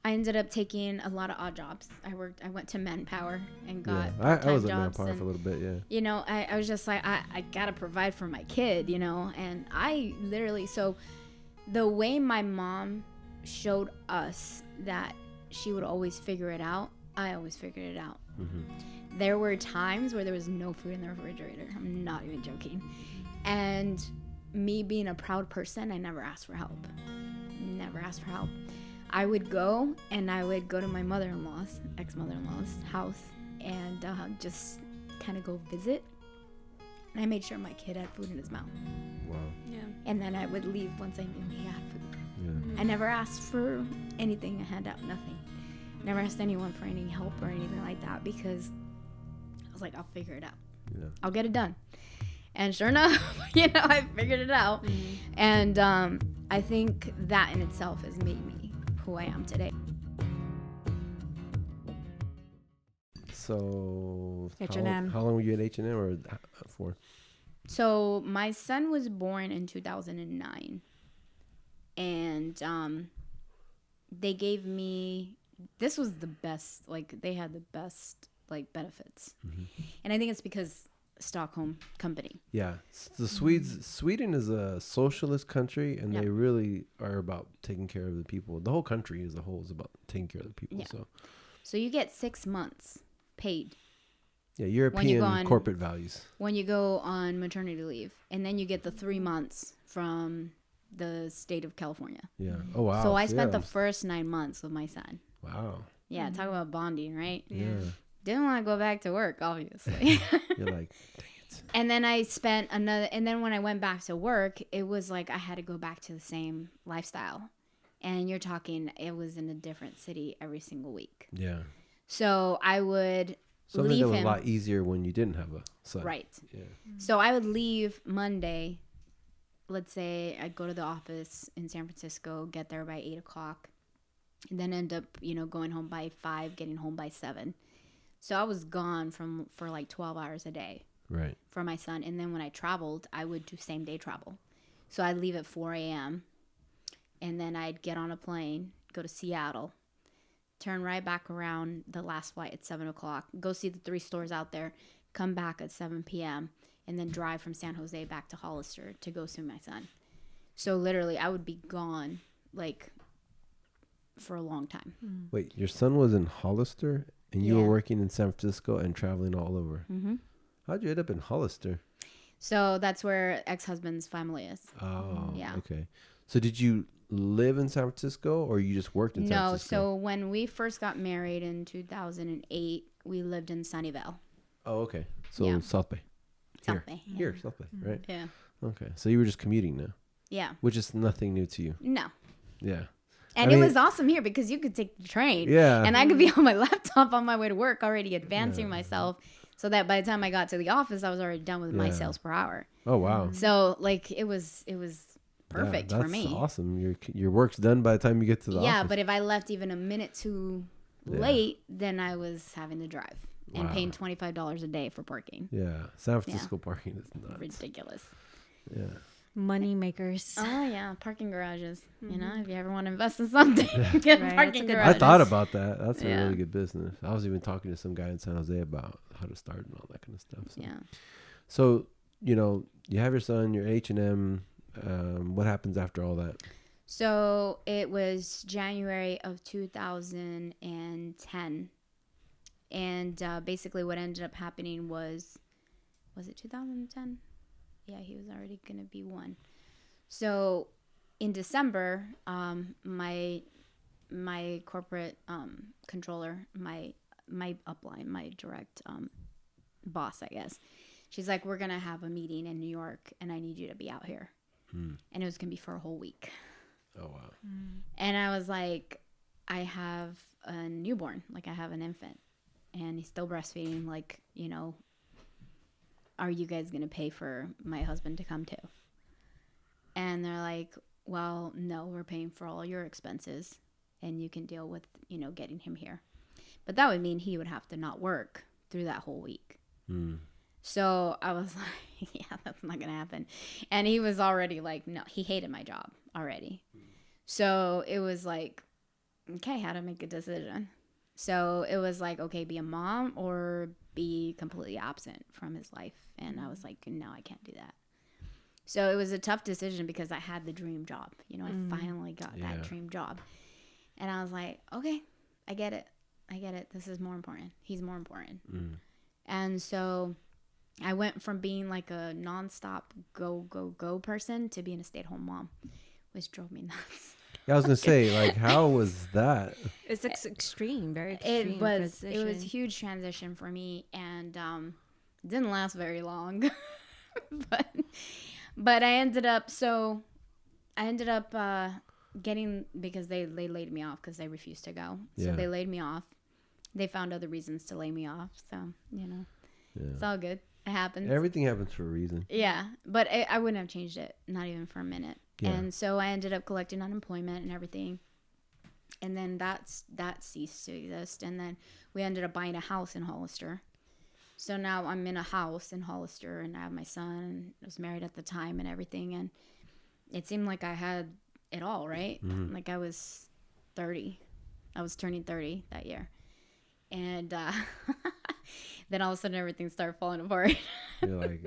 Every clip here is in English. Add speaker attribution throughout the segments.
Speaker 1: I ended up taking a lot of odd jobs. I went to Manpower and got
Speaker 2: I was at
Speaker 1: jobs.
Speaker 2: Manpower for a little bit, yeah.
Speaker 1: You know, I was just like, I got to provide for my kid, you know, and I literally, so the way my mom showed us that she would always figure it out, I always figured it out. Mm-hmm. There were times where there was no food in the refrigerator. I'm not even joking. And me being a proud person, I never asked for help. Never asked for help. I would go to my mother-in-law's, ex-mother-in-law's house and just kind of go visit. And I made sure my kid had food in his mouth.
Speaker 2: Wow.
Speaker 1: Yeah. And then I would leave once I knew he had food.
Speaker 2: Yeah.
Speaker 1: I never asked for anything, a handout, nothing. Never asked anyone for any help or anything like that because I was like, I'll figure it out.
Speaker 2: Yeah.
Speaker 1: I'll get it done. And sure enough, you know, I figured it out. Mm-hmm. And I think that in itself has made me who I am today.
Speaker 2: So
Speaker 3: H&M.
Speaker 2: How long were you at H&M or for?
Speaker 1: So my son was born in 2009. And they gave me, this was the best, like they had the best like benefits. Mm-hmm. And I think it's because Stockholm company.
Speaker 2: Yeah. The Sweden is a socialist country and they really are about taking care of the people. The whole country as a whole is about taking care of the people. Yeah.
Speaker 1: So you get 6 months paid.
Speaker 2: Yeah, European corporate values.
Speaker 1: When you go on maternity leave. And then you get the 3 months from the state of California.
Speaker 2: Yeah. Oh, wow.
Speaker 1: So I spent the first 9 months with my son.
Speaker 2: Wow.
Speaker 1: Yeah, talk about bonding, right?
Speaker 2: Yeah.
Speaker 1: Didn't want to go back to work, obviously.
Speaker 2: You're like, dang it.
Speaker 1: And then I spent and then when I went back to work, it was like I had to go back to the same lifestyle. And you're talking, it was in a different city every single week.
Speaker 2: Yeah.
Speaker 1: So I would
Speaker 2: Something
Speaker 1: leave
Speaker 2: that was
Speaker 1: him.
Speaker 2: a lot easier when you didn't have a son.
Speaker 1: Right.
Speaker 2: Yeah.
Speaker 1: So I would leave Monday. Let's say I'd go to the office in San Francisco, get there by 8 o'clock, and then end up, going home by 5, getting home by 7. So I was gone for like 12 hours a day.
Speaker 2: Right.
Speaker 1: For my son. And then when I traveled, I would do same day travel. So I'd leave at 4 a.m. and then I'd get on a plane, go to Seattle, turn right back around the last flight at 7 o'clock, go see the 3 stores out there, come back at 7 p.m., and then drive from San Jose back to Hollister to go see my son. So literally, I would be gone, like, for a long time.
Speaker 2: Wait, your son was in Hollister, and you were working in San Francisco and traveling all over?
Speaker 1: Mm-hmm.
Speaker 2: How'd you end up in Hollister?
Speaker 1: So that's where ex-husband's family is.
Speaker 2: Oh,
Speaker 1: yeah.
Speaker 2: Okay. So did you live in San Francisco, or you just worked in San Francisco?
Speaker 1: No, so when we first got married in 2008, we lived in Sunnyvale.
Speaker 2: Oh, okay. So South Bay.
Speaker 1: South Bay. Yeah.
Speaker 2: Here, South Bay, right?
Speaker 1: Yeah.
Speaker 2: Okay. So you were just commuting now?
Speaker 1: Yeah.
Speaker 2: Which is nothing new to you?
Speaker 1: No.
Speaker 2: Yeah.
Speaker 1: And it was awesome here because you could take the train.
Speaker 2: Yeah.
Speaker 1: And I could be on my laptop on my way to work already advancing myself so that by the time I got to the office, I was already done with my sales per hour.
Speaker 2: Oh, wow.
Speaker 1: So, like, it was perfect for me.
Speaker 2: That's awesome. Your work's done by the time you get to the office.
Speaker 1: Yeah, but if I left even a minute too late, then I was having to drive. And paying $25 a day for parking.
Speaker 2: Yeah. San Francisco parking is nuts.
Speaker 1: Ridiculous.
Speaker 2: Yeah.
Speaker 3: Money makers.
Speaker 1: Oh, yeah. Parking garages. You know, if you ever want to invest in something, get parking garages.
Speaker 2: I thought about that. That's a really good business. I was even talking to some guy in San Jose about how to start and all that kind of stuff. So. Yeah. So, you have your son, your H&M. What happens after all that?
Speaker 1: So it was January of 2010. And basically what ended up happening was it 2010? Yeah, he was already going to be 1. So in December, my corporate controller, my upline, my direct boss, I guess, she's like, we're going to have a meeting in New York and I need you to be out here. And it was going to be for a whole week.
Speaker 2: Oh, wow.
Speaker 1: And I was like, I have a newborn, like I have an infant. And he's still breastfeeding, like, are you guys going to pay for my husband to come too? And they're like, well, no, we're paying for all your expenses and you can deal with, getting him here. But that would mean he would have to not work through that whole week. So I was like, yeah, that's not going to happen. And he was already like, no, he hated my job already. So it was like, okay, how to make a decision. So it was like, okay, be a mom or be completely absent from his life. And I was like, no, I can't do that. So it was a tough decision because I had the dream job. You know, I finally got that dream job. And I was like, okay, I get it. This is more important. He's more important. And so I went from being like a nonstop go person to being a stay-at-home mom, which drove me nuts.
Speaker 2: I was gonna say, like, how was that?
Speaker 3: It's extreme, very extreme.
Speaker 1: It was a huge transition for me, and it didn't last very long. but I ended up getting, because they laid me off because they refused to go. So they laid me off. They found other reasons to lay me off. So, you know, it's all good. It happens.
Speaker 2: Everything happens for a reason.
Speaker 1: Yeah, but I wouldn't have changed it, not even for a minute. Yeah. And so I ended up collecting unemployment and everything. And then that ceased to exist. And then we ended up buying a house in Hollister. So now I'm in a house in Hollister, and I have my son, and I was married at the time and everything. And it seemed like I had it all, right? Mm-hmm. Like I was 30. I was turning 30 that year. And then all of a sudden everything started falling apart.
Speaker 2: You're like,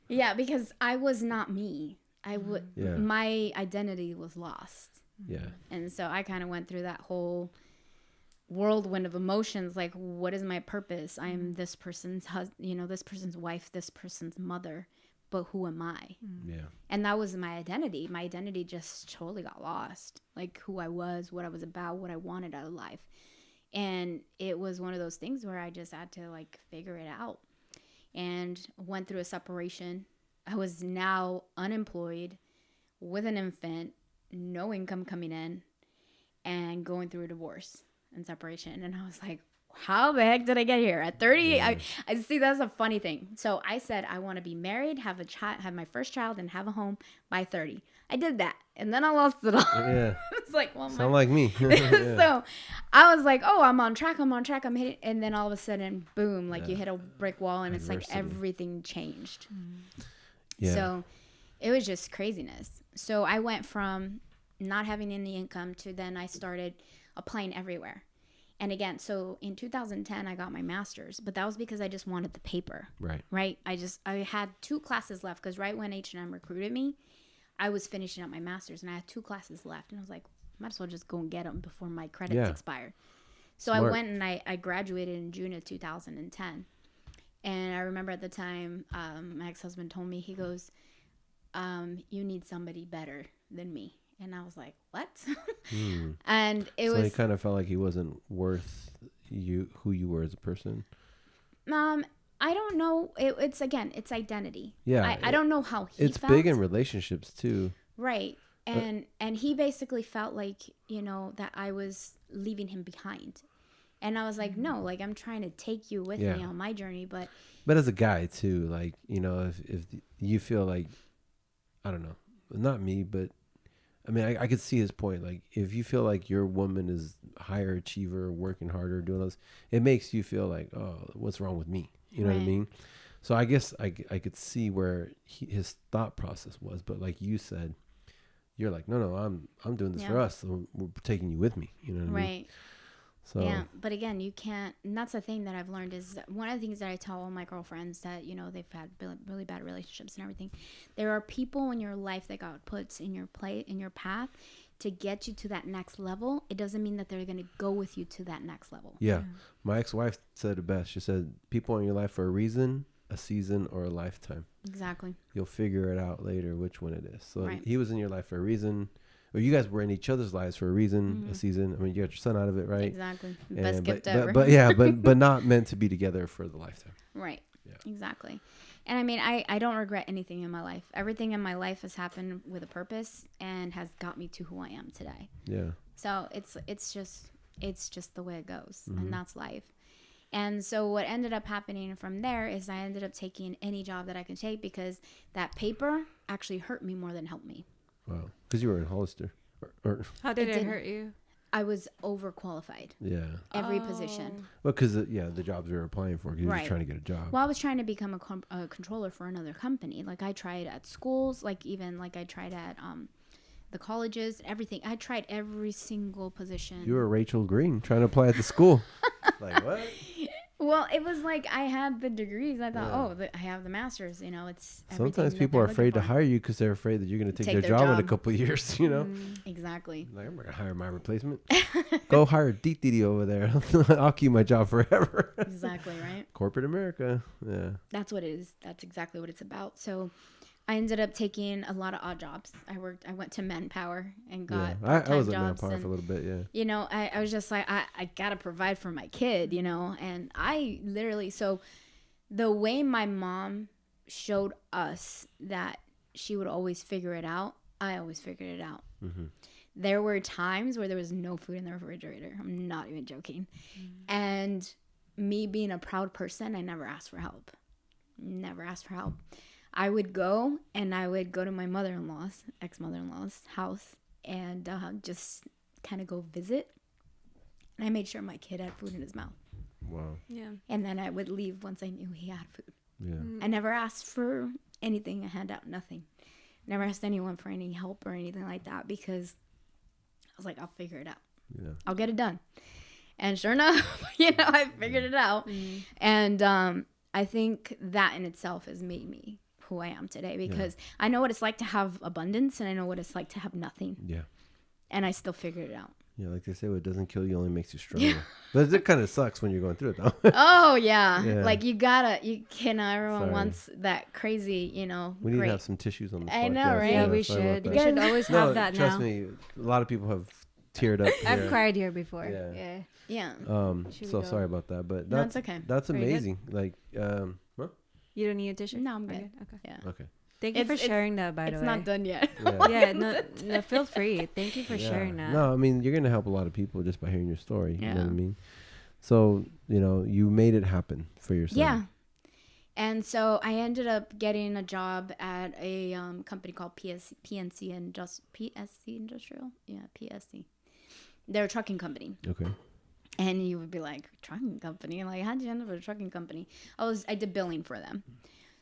Speaker 1: Yeah, because I was not me. My identity was lost.
Speaker 2: Yeah.
Speaker 1: And so I kind of went through that whole whirlwind of emotions. Like, what is my purpose? I'm this person's this person's wife, this person's mother, but who am I?
Speaker 2: Yeah.
Speaker 1: And that was my identity. My identity just totally got lost. Like who I was, what I was about, what I wanted out of life. And it was one of those things where I just had to like figure it out, and went through a separation. I was now unemployed with an infant, no income coming in, and going through a divorce and separation. And I was like, how the heck did I get here at 30? Yeah. I see, that's a funny thing. So I said, I want to be married, have a child, have my first child, and have a home by 30. I did that. And then I lost it all. Yeah. It's like, well,
Speaker 2: sound like me.
Speaker 1: Yeah. So I was like, oh, I'm on track, I'm hitting. And then all of a sudden, boom, like you hit a brick wall, and it's like everything changed. Yeah. So it was just craziness. So I went from not having any income to then I started applying everywhere. And again, so in 2010, I got my master's, but that was because I just wanted the paper. Right. I had 2 classes left, because right when H&M recruited me, I was finishing up my master's, and I had 2 classes left. And I was like, might as well just go and get them before my credits expire. So Smart. I went and I graduated in June of 2010. And I remember at the time, my ex-husband told me, he goes, you need somebody better than me. And I was like, what? And it was... So
Speaker 2: he kind of felt like he wasn't worth who you were as a person?
Speaker 1: I don't know. It's identity.
Speaker 2: Yeah.
Speaker 1: I don't know how he felt.
Speaker 2: It's big in relationships, too.
Speaker 1: Right. And he basically felt like, that I was leaving him behind. And I was like, no, like, I'm trying to take you with me on my journey. But
Speaker 2: as a guy, too, like, if you feel like, I don't know, not me, but I mean, I could see his point. Like, if you feel like your woman is higher achiever, working harder, doing this, it makes you feel like, oh, what's wrong with me? You know what I mean? So I guess I could see where his thought process was. But like you said, you're like, no, I'm doing this for us. So we're taking you with me. You know what I mean? So
Speaker 1: yeah, but again, you can't. And that's the thing that I've learned is one of the things that I tell all my girlfriends that they've had really bad relationships and everything. There are people in your life that God puts in your path to get you to that next level. It doesn't mean that they're going to go with you to that next level.
Speaker 2: Yeah, my ex-wife said it best. She said, "People in your life for a reason, a season, or a lifetime."
Speaker 1: Exactly.
Speaker 2: You'll figure it out later which one it is. So he was in your life for a reason. Or you guys were in each other's lives for a reason, a season. I mean, you got your son out of it, right?
Speaker 1: Exactly. Best gift ever.
Speaker 2: But not meant to be together for the lifetime.
Speaker 1: Right. Yeah. Exactly. And I mean, I don't regret anything in my life. Everything in my life has happened with a purpose and has got me to who I am today.
Speaker 2: Yeah.
Speaker 1: So it's just the way it goes, and that's life. And so what ended up happening from there is I ended up taking any job that I could take, because that paper actually hurt me more than helped me.
Speaker 2: Wow. Because you were in Hollister. Or
Speaker 3: how did it hurt you?
Speaker 1: I was overqualified.
Speaker 2: Yeah.
Speaker 1: Every position.
Speaker 2: Well, because the jobs we were applying for, because you were just trying to get a job.
Speaker 1: Well, I was trying to become a controller for another company. Like I tried at schools, like even like I tried at the colleges, everything. I tried every single position.
Speaker 2: You were Rachel Green trying to apply at the school. Like, what?
Speaker 1: Well, it was like I had the degrees. I thought, I have the master's. You know, it's
Speaker 2: sometimes people are afraid to hire you because they're afraid that you're going to take their job in a couple of years. You know,
Speaker 1: exactly.
Speaker 2: Like, I'm not going to hire my replacement. Go hire DTD over there. I'll keep my job forever.
Speaker 1: Exactly right.
Speaker 2: Corporate America. Yeah.
Speaker 1: That's what it is. That's exactly what it's about. So, I ended up taking a lot of odd jobs. I went to Manpower and got
Speaker 2: I was at Manpower for a little bit, yeah.
Speaker 1: You know, I was just like, I got to provide for my kid, you know, and I literally, so the way my mom showed us that she would always figure it out, I always figured it out. Mm-hmm. There were times where there was no food in the refrigerator. I'm not even joking. And me being a proud person, I never asked for help. Never asked for help. I would go to my mother-in-law's, ex-mother-in-law's house and just kind of go visit. And I made sure my kid had food in his mouth.
Speaker 2: Wow.
Speaker 3: Yeah.
Speaker 1: And then I would leave once I knew he had food.
Speaker 2: Yeah.
Speaker 1: I never asked for anything, a handout, nothing. Never asked anyone for any help or anything like that because I was like, I'll figure it out.
Speaker 2: Yeah.
Speaker 1: I'll get it done. And sure enough, you know, I figured it out. And I think that in itself has made me who I am today because I know what it's like to have abundance and I know what it's like to have nothing.
Speaker 2: Yeah.
Speaker 1: And I still figured it out.
Speaker 2: Yeah, like they say, what doesn't kill you only makes you stronger. But it kind of sucks when you're going through it, though.
Speaker 1: Oh, yeah. Like, everyone wants that crazy, you know.
Speaker 2: We need to have some tissues on the podcast.
Speaker 1: I know, right?
Speaker 3: Yeah, we should. We should always have that now.
Speaker 2: Trust me, a lot of people have teared up here.
Speaker 3: I've cried here before.
Speaker 1: Yeah.
Speaker 2: So sorry about that, but
Speaker 1: that's okay.
Speaker 2: That's amazing. Like, what?
Speaker 3: You don't need a tissue?
Speaker 1: No, I'm good.
Speaker 3: Okay.
Speaker 1: Yeah.
Speaker 2: Okay.
Speaker 3: Thank you for sharing that, by the way.
Speaker 1: It's not done yet.
Speaker 3: Yeah, no, feel free. Thank you for sharing that.
Speaker 2: No, I mean, you're going to help a lot of people just by hearing your story. You know what I mean? So, you know, you made it happen for yourself.
Speaker 1: Yeah. And so I ended up getting a job at a company called PSC Industrial. Yeah, PSC. They're a trucking company.
Speaker 2: Okay.
Speaker 1: And you would be like, trucking company? Like, how'd you end up at a trucking company? I did billing for them.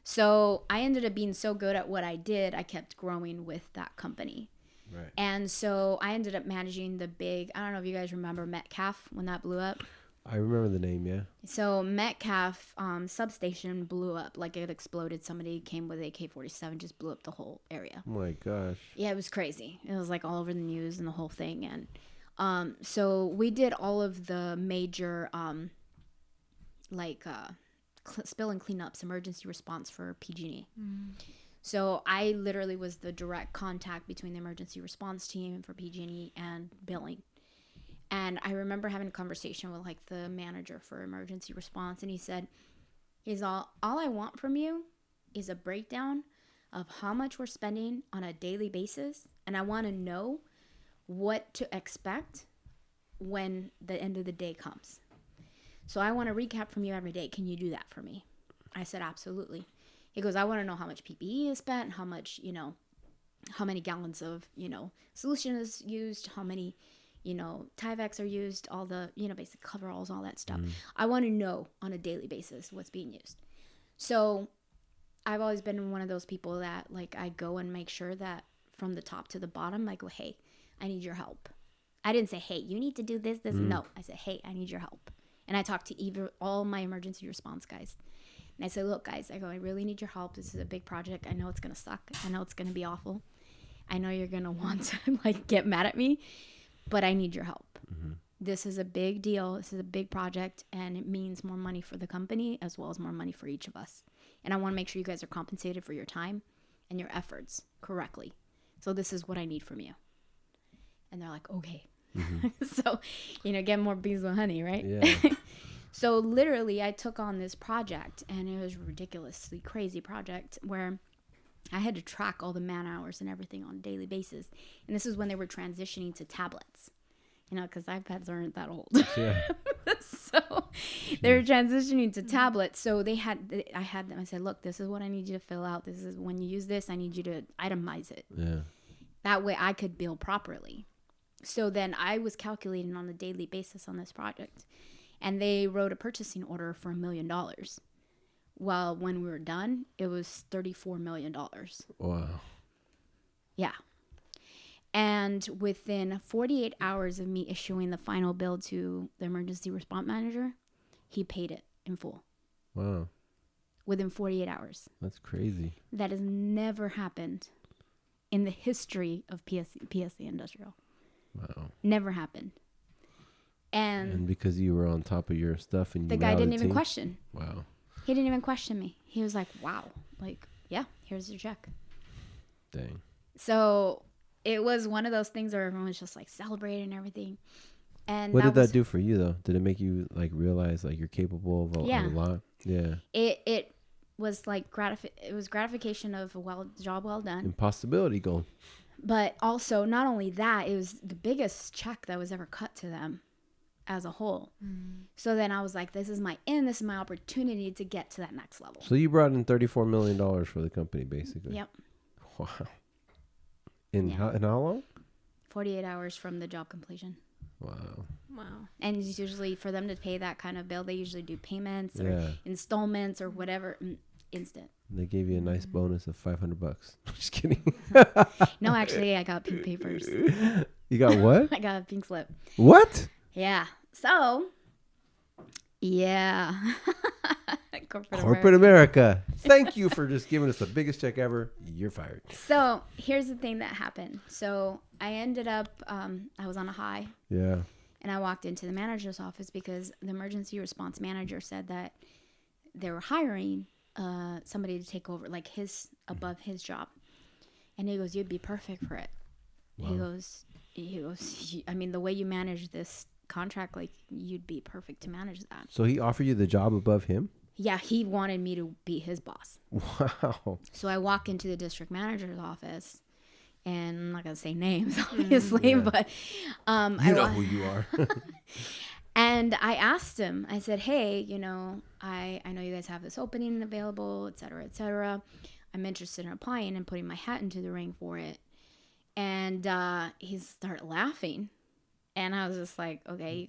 Speaker 1: So I ended up being so good at what I did, I kept growing with that company.
Speaker 2: Right.
Speaker 1: And so I ended up managing the big, I don't know if you guys remember Metcalf when that blew up.
Speaker 2: I remember the name, yeah.
Speaker 1: So Metcalf substation blew up. Like, it exploded. Somebody came with AK-47, just blew up the whole area.
Speaker 2: Oh my gosh.
Speaker 1: Yeah, it was crazy. It was like all over the news and the whole thing. And so we did all of the major spill and cleanups, emergency response for PG&E. So I literally was the direct contact between the emergency response team for PG&E and billing. And I remember having a conversation with like the manager for emergency response, and he said, all I want from you is a breakdown of how much we're spending on a daily basis, and I want to know what to expect when the end of the day comes. So I want to recap from you every day. Can you do that for me? I said, absolutely. He goes, I want to know how much PPE is spent, how much, how many gallons of, solution is used, how many, Tyvek are used, all the, basic coveralls, all that stuff. I want to know on a daily basis what's being used. So I've always been one of those people that, like, I go and make sure that from the top to the bottom, I go, hey, I need your help. I didn't say, hey, you need to do this. No, I said, hey, I need your help. And I talked to all my emergency response guys. And I said, look, guys, I really need your help. This is a big project. I know it's going to suck. I know it's going to be awful. I know you're going to want to, get mad at me. But I need your help. Mm-hmm. This is a big deal. This is a big project. And it means more money for the company as well as more money for each of us. And I want to make sure you guys are compensated for your time and your efforts correctly. So this is what I need from you. And they're like, okay. Mm-hmm. So, get more bees with honey, right?
Speaker 2: Yeah.
Speaker 1: So literally I took on this project, and it was a ridiculously crazy project where I had to track all the man hours and everything on a daily basis. And this is when they were transitioning to tablets, because iPads aren't that old. Yeah. So they were transitioning to tablets. So I had them. I said, look, this is what I need you to fill out. This is when you use this, I need you to itemize it. Yeah. That way I could bill properly. So then I was calculating on a daily basis on this project. And they wrote a purchasing order for $1 million. Well, when we were done, it was $34 million.
Speaker 2: Wow.
Speaker 1: Yeah. And within 48 hours of me issuing the final bill to the emergency response manager, he paid it in full.
Speaker 2: Wow.
Speaker 1: Within 48 hours.
Speaker 2: That's crazy.
Speaker 1: That has never happened in the history of PSC Industrial.
Speaker 2: Wow.
Speaker 1: Never happened. And
Speaker 2: because you were on top of your stuff and
Speaker 1: the guy didn't even question.
Speaker 2: Wow.
Speaker 1: He didn't even question me. He was like, wow. Like, yeah, here's your check.
Speaker 2: Dang.
Speaker 1: So it was one of those things where everyone was just like celebrating and everything. And
Speaker 2: what did that do for you though? Did it make you like realize like you're capable of a lot? Yeah.
Speaker 1: It was like gratification of a job well done.
Speaker 2: Impossibility goal.
Speaker 1: But also not only that, it was the biggest check that was ever cut to them as a whole. So then I was like, this is my opportunity to get to that next level.
Speaker 2: So you brought in $34 million for the company basically.
Speaker 1: Yep.
Speaker 2: Wow. In how long?
Speaker 1: 48 hours from the job completion.
Speaker 2: Wow.
Speaker 1: And it's usually for them to pay that kind of bill, they usually do payments or installments or whatever, instant.
Speaker 2: They gave you a nice bonus of $500. Just kidding.
Speaker 1: No, actually, I got pink papers.
Speaker 2: You got what?
Speaker 1: I got a pink slip.
Speaker 2: What?
Speaker 1: Yeah. So, yeah.
Speaker 2: Corporate America. Thank you for just giving us the biggest check ever. You're fired.
Speaker 1: So here's the thing that happened. So I ended up, I was on a high.
Speaker 2: Yeah.
Speaker 1: And I walked into the manager's office because the emergency response manager said that they were hiring somebody to take over, like above his job. And he goes, you'd be perfect for it. Wow. He goes, I mean, the way you manage this contract, like you'd be perfect to manage that.
Speaker 2: So he offered you the job above him?
Speaker 1: Yeah, he wanted me to be his boss.
Speaker 2: Wow.
Speaker 1: So I walk into the district manager's office, and I'm not going to say names, obviously, but...
Speaker 2: you know who you are.
Speaker 1: And I asked him, I said, hey, I know you guys have this opening available, et cetera, I'm interested in applying and putting my hat into the ring for it. And he started laughing. And I was just like, okay. He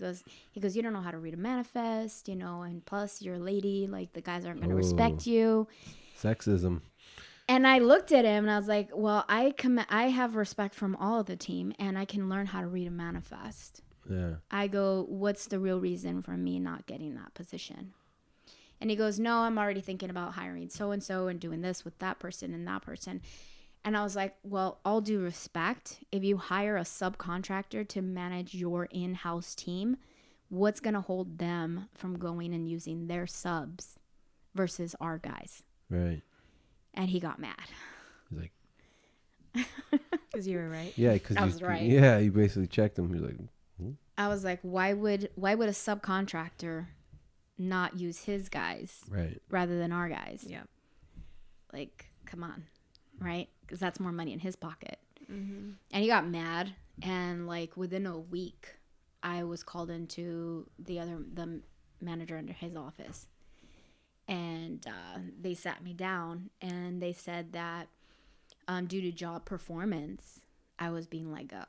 Speaker 1: goes, you don't know how to read a manifest, and plus you're a lady, like the guys aren't going to respect you.
Speaker 2: Sexism.
Speaker 1: And I looked at him and I was like, well, I have respect from all of the team and I can learn how to read a manifest.
Speaker 2: Yeah. I
Speaker 1: go, what's the real reason for me not getting that position? And he goes, no, I'm already thinking about hiring so-and-so and doing this with that person and that person. And I was like, well, all due respect, if you hire a subcontractor to manage your in-house team, what's going to hold them from going and using their subs versus our guys?
Speaker 2: Right.
Speaker 1: And he got mad.
Speaker 2: He's like,
Speaker 3: because you were right.
Speaker 2: Yeah, because
Speaker 1: I was right.
Speaker 2: Yeah, you basically checked him. He's like,
Speaker 1: I was like, why would a subcontractor not use his guys rather than our guys?
Speaker 3: Yeah.
Speaker 1: Like, come on, right? Because that's more money in his pocket. Mm-hmm. And he got mad, and like within a week, I was called into the manager under his office, and they sat me down and they said that due to job performance, I was being let go.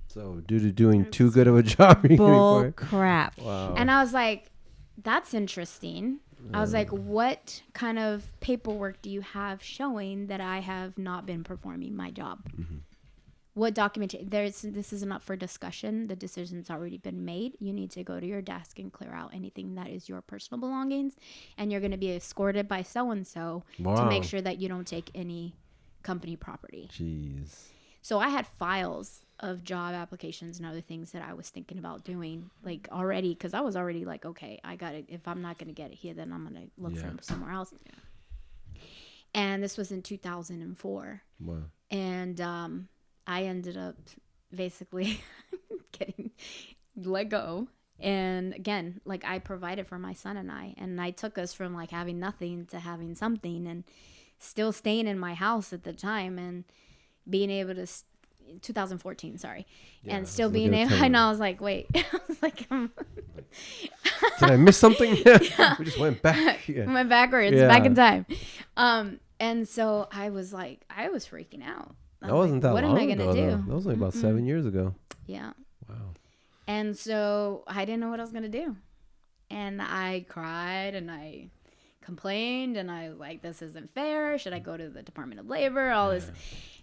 Speaker 2: So due to doing too good of a job,
Speaker 3: bull crap.
Speaker 2: Wow.
Speaker 1: And I was like, that's interesting. I was like, what kind of paperwork do you have showing that I have not been performing my job? Mm-hmm. What documentation? This isn't up for discussion. The decision's already been made. You need to go to your desk and clear out anything that is your personal belongings. And you're going to be escorted by so-and-so to make sure that you don't take any company property.
Speaker 2: Jeez.
Speaker 1: So I had files of job applications and other things that I was thinking about doing, like already, because I was already like, okay, I got it. If I'm not going to get it here, then I'm going to look for it somewhere else. Yeah. And this was in 2004. Wow. And I ended up basically getting let go. And again, like I provided for my son and I took us from like having nothing to having something, and still staying in my house at the time and being able to 2014, sorry. Yeah, and still being able, I know, I was like, wait, I was like,
Speaker 2: did I miss something? Yeah. We just went back. Yeah.
Speaker 1: Went backwards, back in time. And so I was like, I was freaking out.
Speaker 2: That wasn't that long ago.
Speaker 1: What am I going to do?
Speaker 2: That was only about 7 years ago.
Speaker 1: Yeah.
Speaker 2: Wow.
Speaker 1: And so I didn't know what I was going to do. And I cried complained, and I was like, this isn't fair. Should I go to the Department of Labor? All this.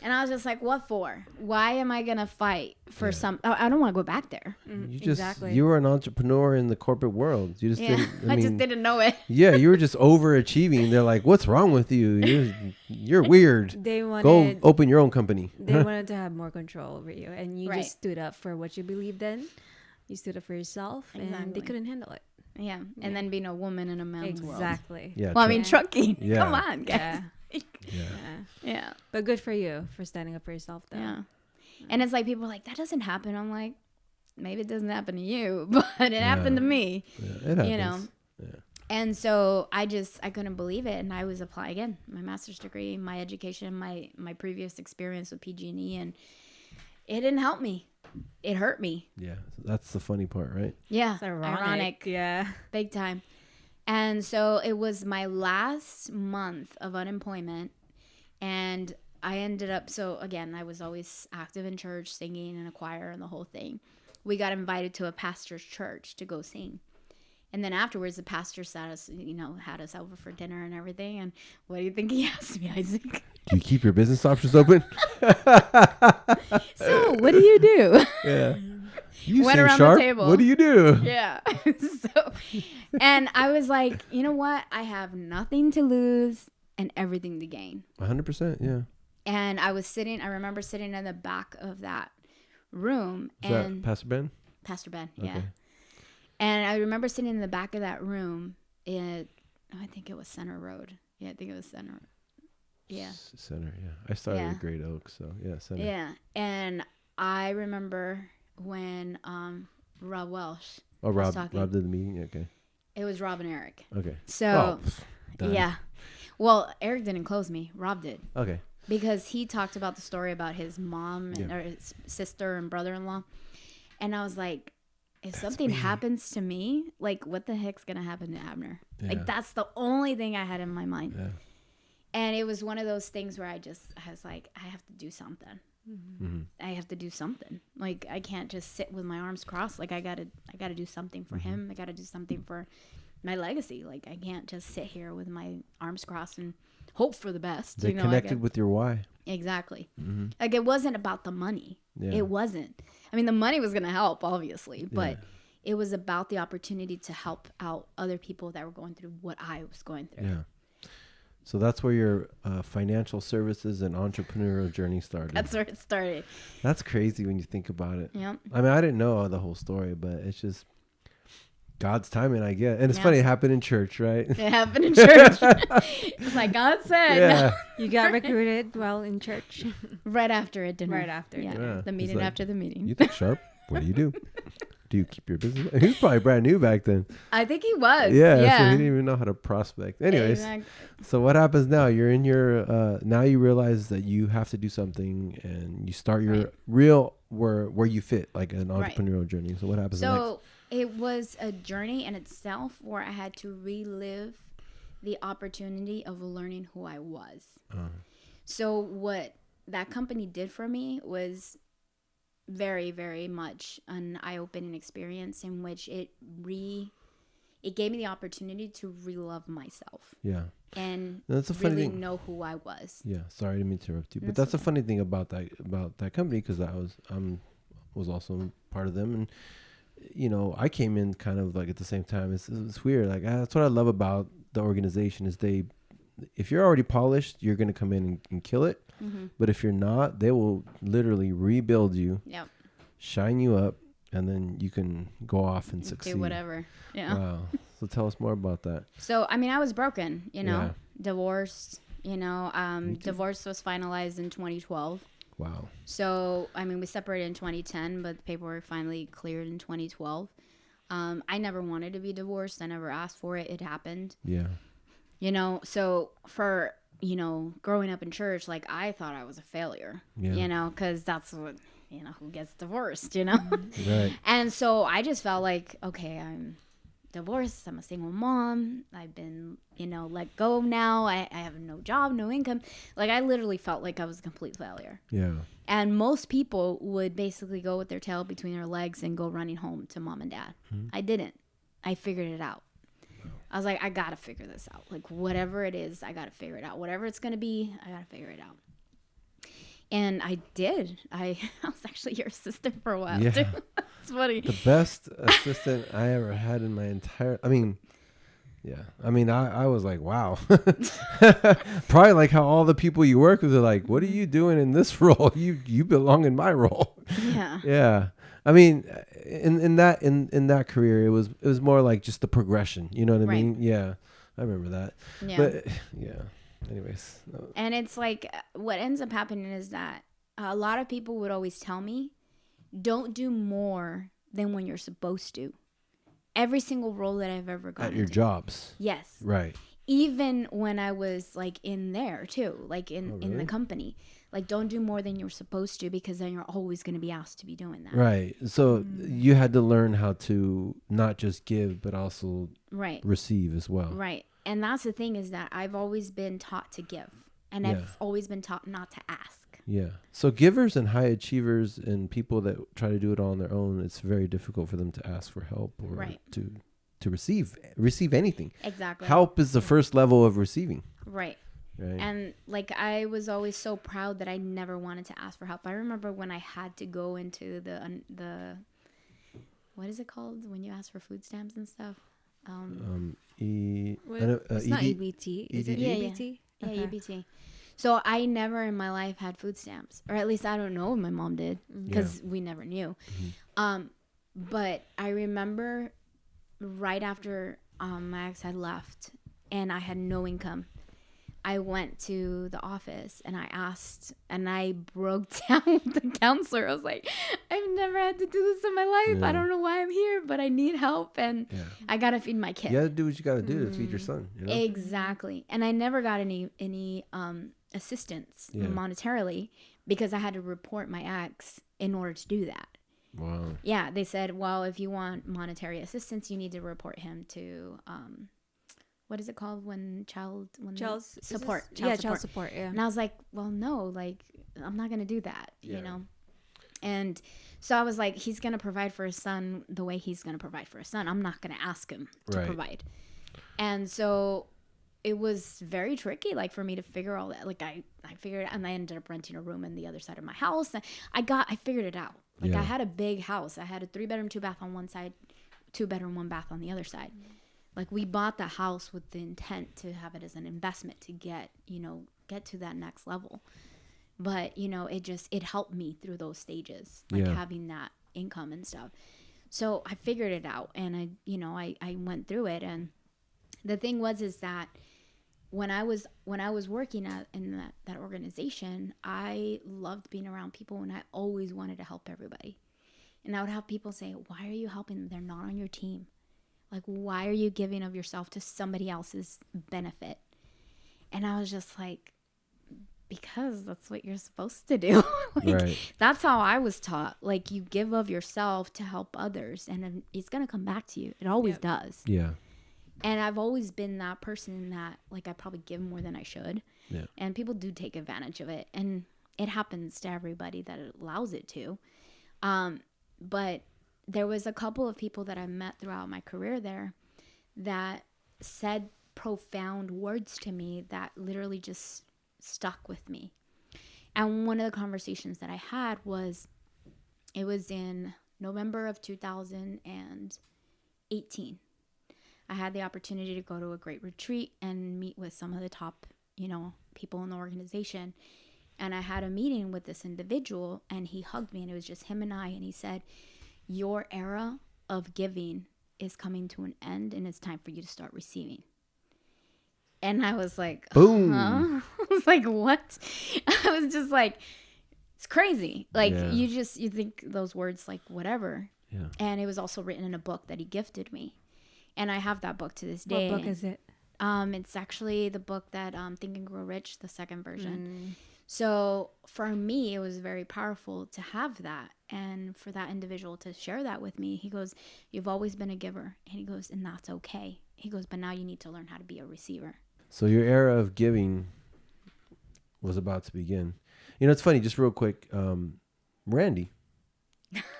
Speaker 1: And I was just like, what for? Why am I going to fight for I don't want to go back there.
Speaker 2: You were an entrepreneur in the corporate world. You just didn't.
Speaker 1: I just didn't know it.
Speaker 2: Yeah, you were just overachieving. They're like, what's wrong with you? You're weird. Go open your own company.
Speaker 3: They wanted to have more control over you, and you just stood up for what you believed in. You stood up for yourself, and they couldn't handle it.
Speaker 1: Yeah, and then being a woman in a man's world.
Speaker 3: Exactly.
Speaker 2: Yeah.
Speaker 1: Well, I mean, trucking. Yeah. Come on, guys.
Speaker 3: Yeah. But good for you for standing up for yourself, though.
Speaker 1: Yeah. And it's like people are like, that doesn't happen. I'm like, maybe it doesn't happen to you, but it happened to me.
Speaker 2: Yeah, it happens.
Speaker 1: You know. Yeah. And so I couldn't believe it, and I was applying again, my master's degree, my education, my previous experience with PG&E, and it didn't help me. It hurt me.
Speaker 2: Yeah, that's the funny part, right?
Speaker 1: Yeah,
Speaker 3: it's ironic. Yeah,
Speaker 1: big time. And so it was my last month of unemployment, and I ended up. So again, I was always active in church, singing in a choir, and the whole thing. We got invited to a pastor's church to go sing. And then afterwards, the pastor had us over for dinner and everything. And what do you think he asked me, Isaac?
Speaker 2: Do you keep your business options open?
Speaker 1: So, what do you do?
Speaker 2: Yeah. You
Speaker 1: went
Speaker 2: sing
Speaker 1: around
Speaker 2: sharp.
Speaker 1: the table.
Speaker 2: What do you do?
Speaker 1: Yeah. And I was like, you know what? I have nothing to lose and everything to gain.
Speaker 2: 100%, yeah.
Speaker 1: And I remember sitting in the back of that room.
Speaker 2: Is that Pastor Ben?
Speaker 1: Pastor Ben, yeah. Okay. And I remember sitting in the back of that room I think it was Center Road. Yeah, I think it was Center. Yeah.
Speaker 2: Center, yeah. I started at Great Oaks, so yeah, Center.
Speaker 1: Yeah. And I remember when Rob Welsh
Speaker 2: was talking. Rob did the meeting? Okay.
Speaker 1: It was Rob and Eric.
Speaker 2: Okay.
Speaker 1: So, yeah. Well, Eric didn't close me. Rob did.
Speaker 2: Okay.
Speaker 1: Because he talked about the story about his mom or his sister and brother-in-law. And I was like, if something happens to me, like, what the heck's going to happen to Abner? Yeah. Like, that's the only thing I had in my mind. Yeah. And it was one of those things where I was like, I have to do something. Mm-hmm. I have to do something. Like, I can't just sit with my arms crossed. Like, I gotta do something for him. I gotta do something for my legacy. Like, I can't just sit here with my arms crossed and hope for the best.
Speaker 2: They connected with your why.
Speaker 1: Exactly. Mm-hmm. Like, it wasn't about the money. Yeah. It wasn't. I mean, the money was going to help, obviously, but it was about the opportunity to help out other people that were going through what I was going through.
Speaker 2: Yeah. So that's where your financial services and entrepreneurial journey started.
Speaker 1: That's where it started.
Speaker 2: That's crazy when you think about it.
Speaker 1: Yeah.
Speaker 2: I mean, I didn't know the whole story, but it's just God's timing, I guess. And it's funny, it happened in church, right?
Speaker 1: It happened in church. It's like God said.
Speaker 2: Yeah.
Speaker 3: You got recruited while in church.
Speaker 1: Right after it, didn't
Speaker 3: Right after.
Speaker 1: Yeah. The meeting after the meeting.
Speaker 2: You think sharp? What do you do? Do you keep your business? He was probably brand new back then.
Speaker 1: I think he was.
Speaker 2: Yeah. So he didn't even know how to prospect. Anyways. Exactly. So what happens now? You're in your, now you realize that you have to do something and you start your real, where you fit, like an entrepreneurial journey. So what happens next?
Speaker 1: It was a journey in itself where I had to relive the opportunity of learning who I was. So what that company did for me was very, very much an eye-opening experience in which it gave me the opportunity to re-love myself.
Speaker 2: Yeah.
Speaker 1: And
Speaker 2: that's a
Speaker 1: really know who I was.
Speaker 2: Yeah. Sorry to interrupt you, but that's a funny thing about that company, because I was also part of them, and you know, I came in kind of like at the same time. It's weird. Like, that's what I love about the organization is if you're already polished, you're going to come in and kill it. Mm-hmm. But if you're not, they will literally rebuild you, shine you up, and then you can go off and succeed.
Speaker 1: Do whatever. Yeah.
Speaker 2: Wow. So tell us more about that.
Speaker 1: So, I mean, I was broken, divorced, divorce was finalized in 2012.
Speaker 2: Wow.
Speaker 1: So, I mean, we separated in 2010, but the paperwork finally cleared in 2012. I never wanted to be divorced. I never asked for it. It happened. Yeah. So for, growing up in church, like, I thought I was a failure, because that's what, who gets divorced,
Speaker 2: Right.
Speaker 1: And so I just felt like, okay, I'm divorced. I'm a single mom. I've been, let go now. I have no job, no income. Like, I literally felt like I was a complete failure.
Speaker 2: Yeah.
Speaker 1: And most people would basically go with their tail between their legs and go running home to mom and dad. Mm-hmm. I didn't. I figured it out. I was like, I got to figure this out. Like, whatever it is, I got to figure it out. Whatever it's going to be, I got to figure it out. And I did. I was actually your assistant for a while, too. It's funny.
Speaker 2: The best assistant I ever had in my entire... I mean, yeah. I mean, I was like, wow. Probably like how all the people you work with are like, what are you doing in this role? You belong in my role.
Speaker 1: Yeah.
Speaker 2: Yeah. I mean, in that career, it was more like just the progression. You know what I mean? Yeah. I remember that. Yeah. But yeah. Anyways.
Speaker 1: And it's like what ends up happening is that a lot of people would always tell me, don't do more than when you're supposed to. Every single role that I've ever gotten
Speaker 2: at your jobs.
Speaker 1: Yes.
Speaker 2: Right.
Speaker 1: Even when I was like in there too, like in the company, like don't do more than you're supposed to, because then you're always going to be asked to be doing that.
Speaker 2: Right. So you had to learn how to not just give, but also receive as well.
Speaker 1: Right. And that's the thing, is that I've always been taught to give, and I've always been taught not to ask.
Speaker 2: Yeah. So givers and high achievers and people that try to do it all on their own, it's very difficult for them to ask for help or to receive anything.
Speaker 1: Exactly.
Speaker 2: Help is the first level of receiving.
Speaker 1: Right. And like I was always so proud that I never wanted to ask for help. I remember when I had to go into the what is it called when you ask for food stamps and stuff?
Speaker 3: It's not EBT. Is it EBT?
Speaker 1: Yeah, EBT. So I never in my life had food stamps, or at least I don't know if my mom did, because we never knew. But I remember right after my ex had left and I had no income, I went to the office and I asked, and I broke down with the counselor. I was like, I've never had to do this in my life. Yeah. I don't know why I'm here, but I need help, and I got to feed my kid.
Speaker 2: You got to do what you got to do to feed your son. You know?
Speaker 1: Exactly. And I never got any assistance monetarily, because I had to report my ex in order to do that.
Speaker 2: Wow.
Speaker 1: Yeah, they said, well, if you want monetary assistance, you need to report him to... what is it called when child support?
Speaker 3: Child support. Yeah.
Speaker 1: And I was like, well, no, like I'm not gonna do that, you know. And so I was like, he's gonna provide for his son the way he's gonna provide for his son. I'm not gonna ask him to provide. And so it was very tricky, like for me to figure all that. Like I figured, and I ended up renting a room in the other side of my house. And I figured it out. Like I had a big house. I had a 3-bedroom, 2-bath on one side, 2-bedroom, 1-bath on the other side. Like we bought the house with the intent to have it as an investment to get to that next level. But, it helped me through those stages, like having that income and stuff. So I figured it out, and I went through it. And the thing is that when I was working in that organization, I loved being around people, and I always wanted to help everybody. And I would have people say, why are you helping them? They're not on your team. Like, why are you giving of yourself to somebody else's benefit? And I was just like, because that's what you're supposed to do. That's how I was taught. Like, you give of yourself to help others, and it's going to come back to you. It always does.
Speaker 2: Yeah.
Speaker 1: And I've always been that person that, like, I probably give more than I should. Yeah. And people do take advantage of it. And it happens to everybody that it allows it to. But there was a couple of people that I met throughout my career there that said profound words to me that literally just stuck with me. And one of the conversations that I had was in November of 2018. I had the opportunity to go to a great retreat and meet with some of the top, people in the organization. And I had a meeting with this individual, and he hugged me, and it was just him and I. And he said, your era of giving is coming to an end, and it's time for you to start receiving. And I was like,
Speaker 2: boom.
Speaker 1: Huh? I was like, what? I was just like, it's crazy. Like, you think those words, like, whatever.
Speaker 2: Yeah.
Speaker 1: And it was also written in a book that he gifted me. And I have that book to this day.
Speaker 3: What book is it?
Speaker 1: It's actually the book that Think and Grow Rich, the second version. So for me, it was very powerful to have that. And for that individual to share that with me, he goes, you've always been a giver. And he goes, and that's okay. He goes, but now you need to learn how to be a receiver.
Speaker 2: So your era of giving was about to begin. It's funny, just real quick. Randy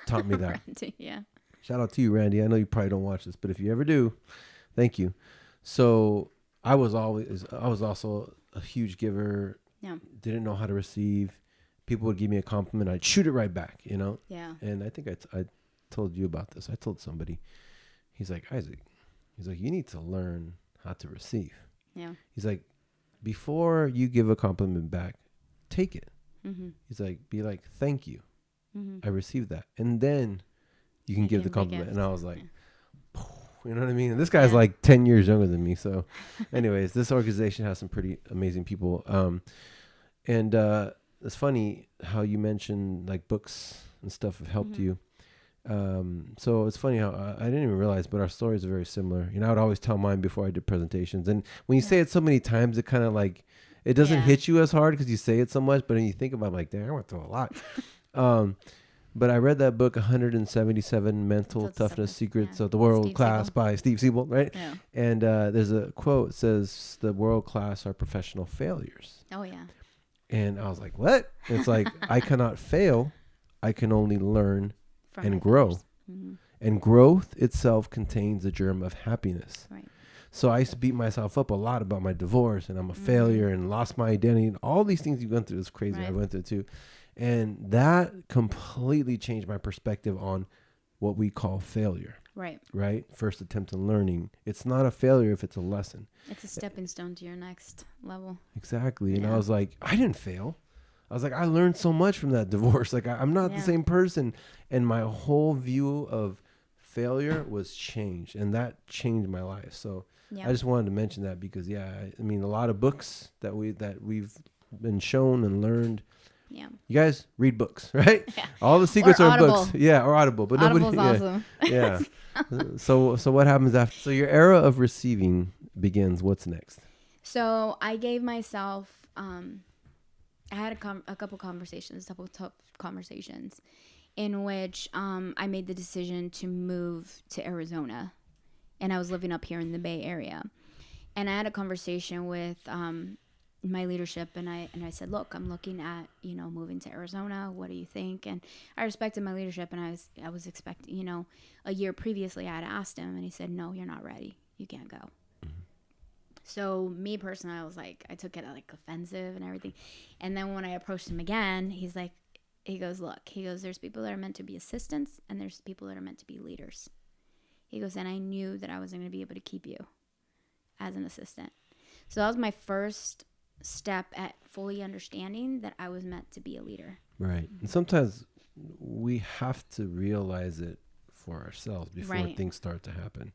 Speaker 2: taught me that.
Speaker 1: Randy, yeah.
Speaker 2: Shout out to you, Randy. I know you probably don't watch this, but if you ever do, thank you. So I was also a huge giver.
Speaker 1: Yeah.
Speaker 2: Didn't know how to receive. People would give me a compliment, I'd shoot it right back, you know?
Speaker 1: Yeah.
Speaker 2: And I think I told you about this. I told somebody, he's like, Isaac, he's like, you need to learn how to receive.
Speaker 1: Yeah.
Speaker 2: He's like, before you give a compliment back, take it.
Speaker 1: Mm-hmm.
Speaker 2: He's like, be like, thank you.
Speaker 1: Mm-hmm.
Speaker 2: I received that. And then you can give the compliment. And I was like, you know what I mean? And this guy's like 10 years younger than me. So anyways, this organization has some pretty amazing people. And it's funny how you mentioned like books and stuff have helped you. So it's funny how I didn't even realize, but our stories are very similar. You know, I would always tell mine before I did presentations. And when you say it so many times, it kind of like, it doesn't hit you as hard because you say it so much. But when you think about it, like, damn, I went through a lot. But I read that book, 177 Mental Toughness Secrets of the World Class by Steve Siebel, right?
Speaker 1: Yeah.
Speaker 2: And there's a quote that says, the world class are professional failures.
Speaker 1: Oh, yeah.
Speaker 2: And I was like, what? And it's like, I cannot fail. I can only learn and grow.
Speaker 1: Mm-hmm.
Speaker 2: And growth itself contains the germ of happiness.
Speaker 1: Right.
Speaker 2: So I used to beat myself up a lot about my divorce and I'm a failure and lost my identity. And all these things you've gone through is crazy.
Speaker 1: Right.
Speaker 2: I went through too. And that completely changed my perspective on what we call failure.
Speaker 1: Right.
Speaker 2: Right? First attempt in learning. It's not a failure if it's a lesson.
Speaker 1: It's a stepping stone to your next level.
Speaker 2: Exactly. And I was like, I didn't fail. I was like, I learned so much from that divorce. Like, I'm not the same person. And my whole view of failure was changed. And that changed my life. So I just wanted to mention that because, I mean, a lot of books that we've been shown and learned. Yeah. You guys read books, right? Yeah. All the secrets are books. Yeah, or Audible. But
Speaker 1: Audible's awesome.
Speaker 2: Yeah. So what happens after? So your era of receiving begins. What's next?
Speaker 1: So I gave myself, I had a couple tough conversations in which I made the decision to move to Arizona. And I was living up here in the Bay Area. And I had a conversation with my leadership, and I said, look, I'm looking at, moving to Arizona. What do you think? And I respected my leadership, and I was expecting, a year previously I had asked him, and he said, no, you're not ready. You can't go. So me personally, I was like, I took it like offensive and everything. And then when I approached him again, he goes, there's people that are meant to be assistants and there's people that are meant to be leaders. He goes, and I knew that I wasn't going to be able to keep you as an assistant. So that was my first step at fully understanding that I was meant to be a leader.
Speaker 2: Right. And sometimes we have to realize it for ourselves before things start to happen.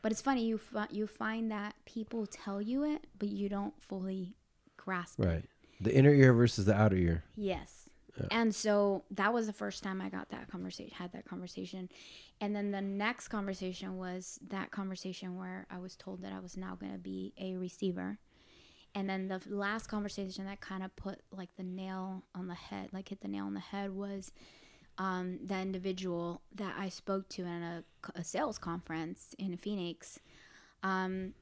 Speaker 1: But it's funny, you find that people tell you it, but you don't fully grasp it.
Speaker 2: Right. The inner ear versus the outer ear.
Speaker 1: Yes. Yeah. And so that was the first time I had that conversation. And then the next conversation was that conversation where I was told that I was now going to be a receiver. And then the last conversation that kind of put like hit the nail on the head was the individual that I spoke to in a sales conference in Phoenix. I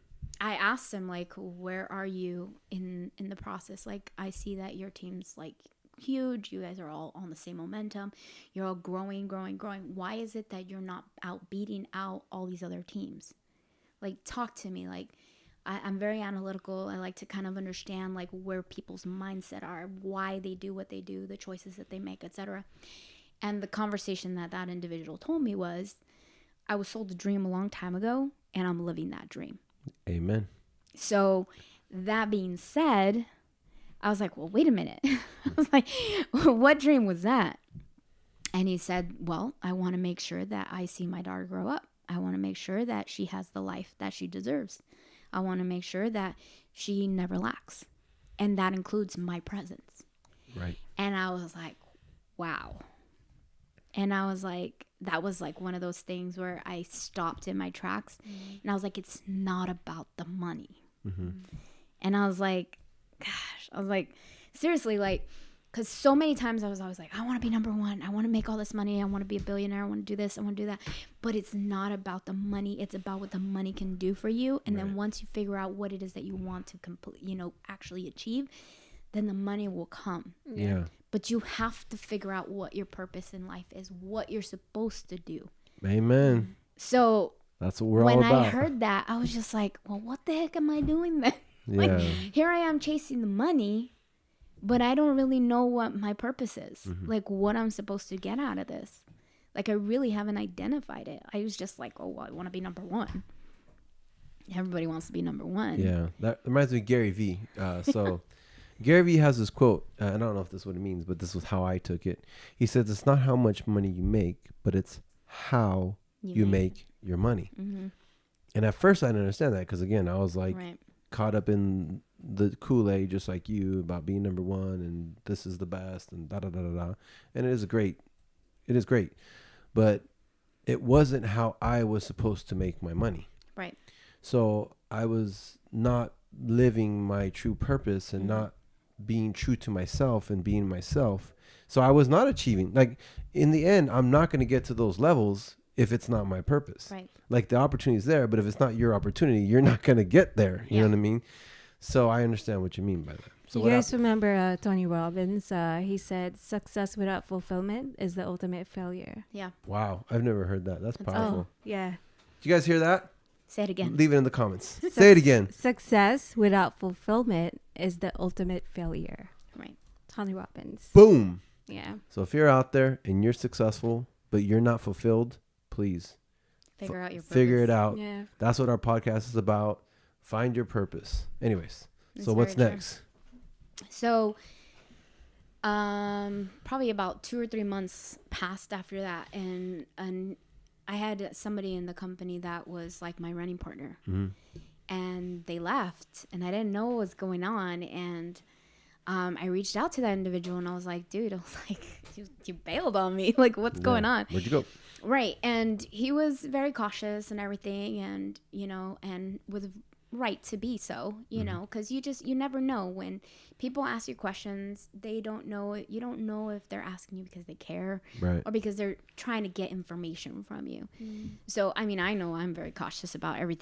Speaker 1: asked him, like, where are you in the process? Like, I see that your team's like huge. You guys are all on the same momentum. You're all growing. Why is it that you're not beating out all these other teams? Like, talk to me. Like, I'm very analytical. I like to kind of understand like where people's mindset are, why they do what they do, the choices that they make, etc. And the conversation that individual told me was, I was sold a dream a long time ago, and I'm living that dream.
Speaker 2: Amen.
Speaker 1: So that being said, I was like, well, wait a minute. I was like, what dream was that? And he said, well, I want to make sure that I see my daughter grow up. I want to make sure that she has the life that she deserves. I want to make sure that she never lacks. And that includes my presence.
Speaker 2: Right.
Speaker 1: And I was like, wow. And I was like, that was like one of those things where I stopped in my tracks. Mm-hmm. And I was like, it's not about the money. Mm-hmm. And I was like, seriously, like, because so many times I was always like, I want to be number one. I want to make all this money. I want to be a billionaire. I want to do this. I want to do that. But it's not about the money. It's about what the money can do for you. And then once you figure out what it is that you want to actually achieve, then the money will come.
Speaker 2: Yeah.
Speaker 1: But you have to figure out what your purpose in life is, what you're supposed to do.
Speaker 2: Amen.
Speaker 1: So
Speaker 2: That's what we're all about.
Speaker 1: When I heard that, I was just like, well, what the heck am I doing then? Like, here I am chasing the money, but I don't really know what my purpose is. Like, what I'm supposed to get out of this. Like, I really haven't identified it. I was just like, oh, well, I want to be number one. Everybody wants to be number one.
Speaker 2: Yeah, that reminds me of Gary Vee. So Gary Vee has this quote. I don't know if this is what it means, but this was how I took it. He says, it's not how much money you make, but it's how you make your money. And at first I didn't understand that because, again, I was like caught up in the Kool-Aid just like you about being number one and this is the best and da-da-da-da-da. And it is great. It is great. But it wasn't how I was supposed to make my money.
Speaker 1: Right.
Speaker 2: So I was not living my true purpose and not being true to myself and being myself. So I was not achieving. Like, in the end, I'm not going to get to those levels if it's not my purpose.
Speaker 1: Right.
Speaker 2: Like, the opportunity is there, but if it's not your opportunity, you're not going to get there. You know what I mean? So I understand what you mean by that. So
Speaker 3: you guys remember Tony Robbins? He said, success without fulfillment is the ultimate failure.
Speaker 1: Yeah.
Speaker 2: Wow. I've never heard that. That's powerful.
Speaker 3: Oh, yeah.
Speaker 2: Did you guys hear that?
Speaker 1: Say it again.
Speaker 2: Leave it in the comments. Say it again.
Speaker 3: Success without fulfillment is the ultimate failure.
Speaker 1: Right.
Speaker 3: Tony Robbins.
Speaker 2: Boom.
Speaker 3: Yeah.
Speaker 2: So if you're out there and you're successful, but you're not fulfilled, please
Speaker 1: figure out your purpose.
Speaker 2: Figure it out.
Speaker 3: Yeah.
Speaker 2: That's what our podcast is about. Find your purpose. Anyways,
Speaker 1: That's
Speaker 2: so what's next?
Speaker 1: So, probably about 2 or 3 months passed after that, and I had somebody in the company that was like my running partner, and they left, and I didn't know what was going on, and I reached out to that individual, and I was like, dude, I was like, you bailed on me, like, what's going on?
Speaker 2: Where'd you go?
Speaker 1: Right, and he was very cautious and everything, and and with right to be so, you know, because you never know when people ask you questions. You don't know if they're asking you because they care,
Speaker 2: right, or
Speaker 1: because they're trying to get information from you. So I mean, I know I'm very cautious about every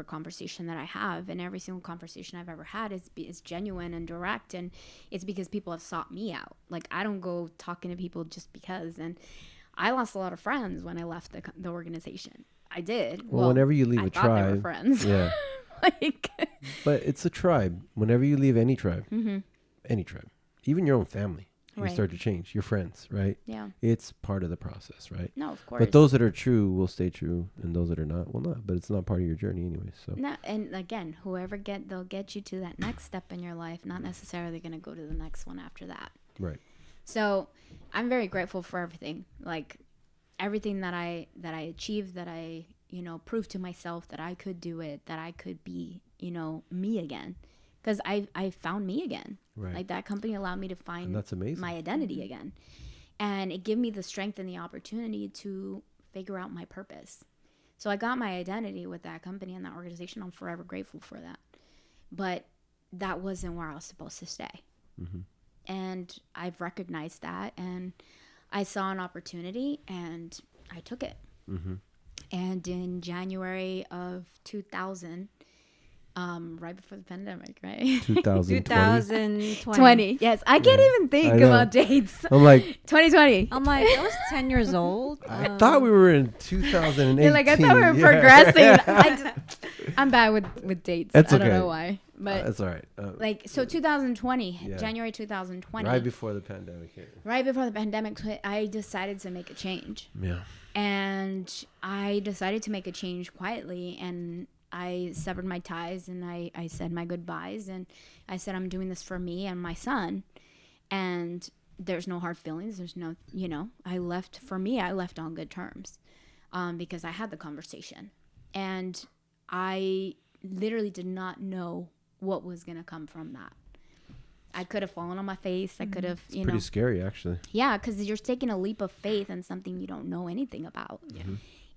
Speaker 1: conversation that I have, and every single conversation I've ever had is genuine and direct, and it's because people have sought me out. Like, I don't go talking to people just because. And I lost a lot of friends when I left the organization. I did.
Speaker 2: Well, whenever you leave a tribe,
Speaker 1: they were friends.
Speaker 2: Yeah. But it's a tribe. Whenever you leave any tribe, any tribe, even your own family, you start to change. Your friends, right?
Speaker 1: Yeah.
Speaker 2: It's part of the process, right?
Speaker 1: No, of course.
Speaker 2: But those that are true will stay true, and those that are not will not. But it's not part of your journey anyway. So.
Speaker 1: No, and again, they'll get you to that next step in your life. Not necessarily going to go to the next one after that.
Speaker 2: Right.
Speaker 1: So, I'm very grateful for everything. Like, everything that I achieved, that I proved to myself that I could do it, that I could be, me again. Because I found me again.
Speaker 2: Right.
Speaker 1: Like, that company allowed me to find
Speaker 2: that's amazing.
Speaker 1: My identity again. And it gave me the strength and the opportunity to figure out my purpose. So I got my identity with that company and that organization. I'm forever grateful for that. But that wasn't where I was supposed to stay. And I've recognized that. And I saw an opportunity and I took it. And in January of 2000, right before the pandemic, right?
Speaker 3: 2020.
Speaker 1: Yes, I can't even think about dates.
Speaker 2: I'm like
Speaker 1: 2020.
Speaker 3: I'm like, I was 10 years old.
Speaker 2: I thought we were in 2018.
Speaker 1: You're like, I thought we were progressing. I'm bad with dates.
Speaker 2: That's
Speaker 1: I don't know why, but
Speaker 2: that's all right.
Speaker 1: So 2020, January 2020,
Speaker 2: right before the pandemic hit.
Speaker 1: Right before the pandemic hit, I decided to make a change.
Speaker 2: Yeah.
Speaker 1: And I decided to make a change quietly, and I severed my ties, and I said my goodbyes, and I said, I'm doing this for me and my son, and there's no hard feelings. There's no, I left on good terms, because I had the conversation, and I literally did not know what was going to come from that. I could have fallen on my face. I could have,
Speaker 2: It's pretty scary, actually.
Speaker 1: Yeah, because you're taking a leap of faith in something you don't know anything about.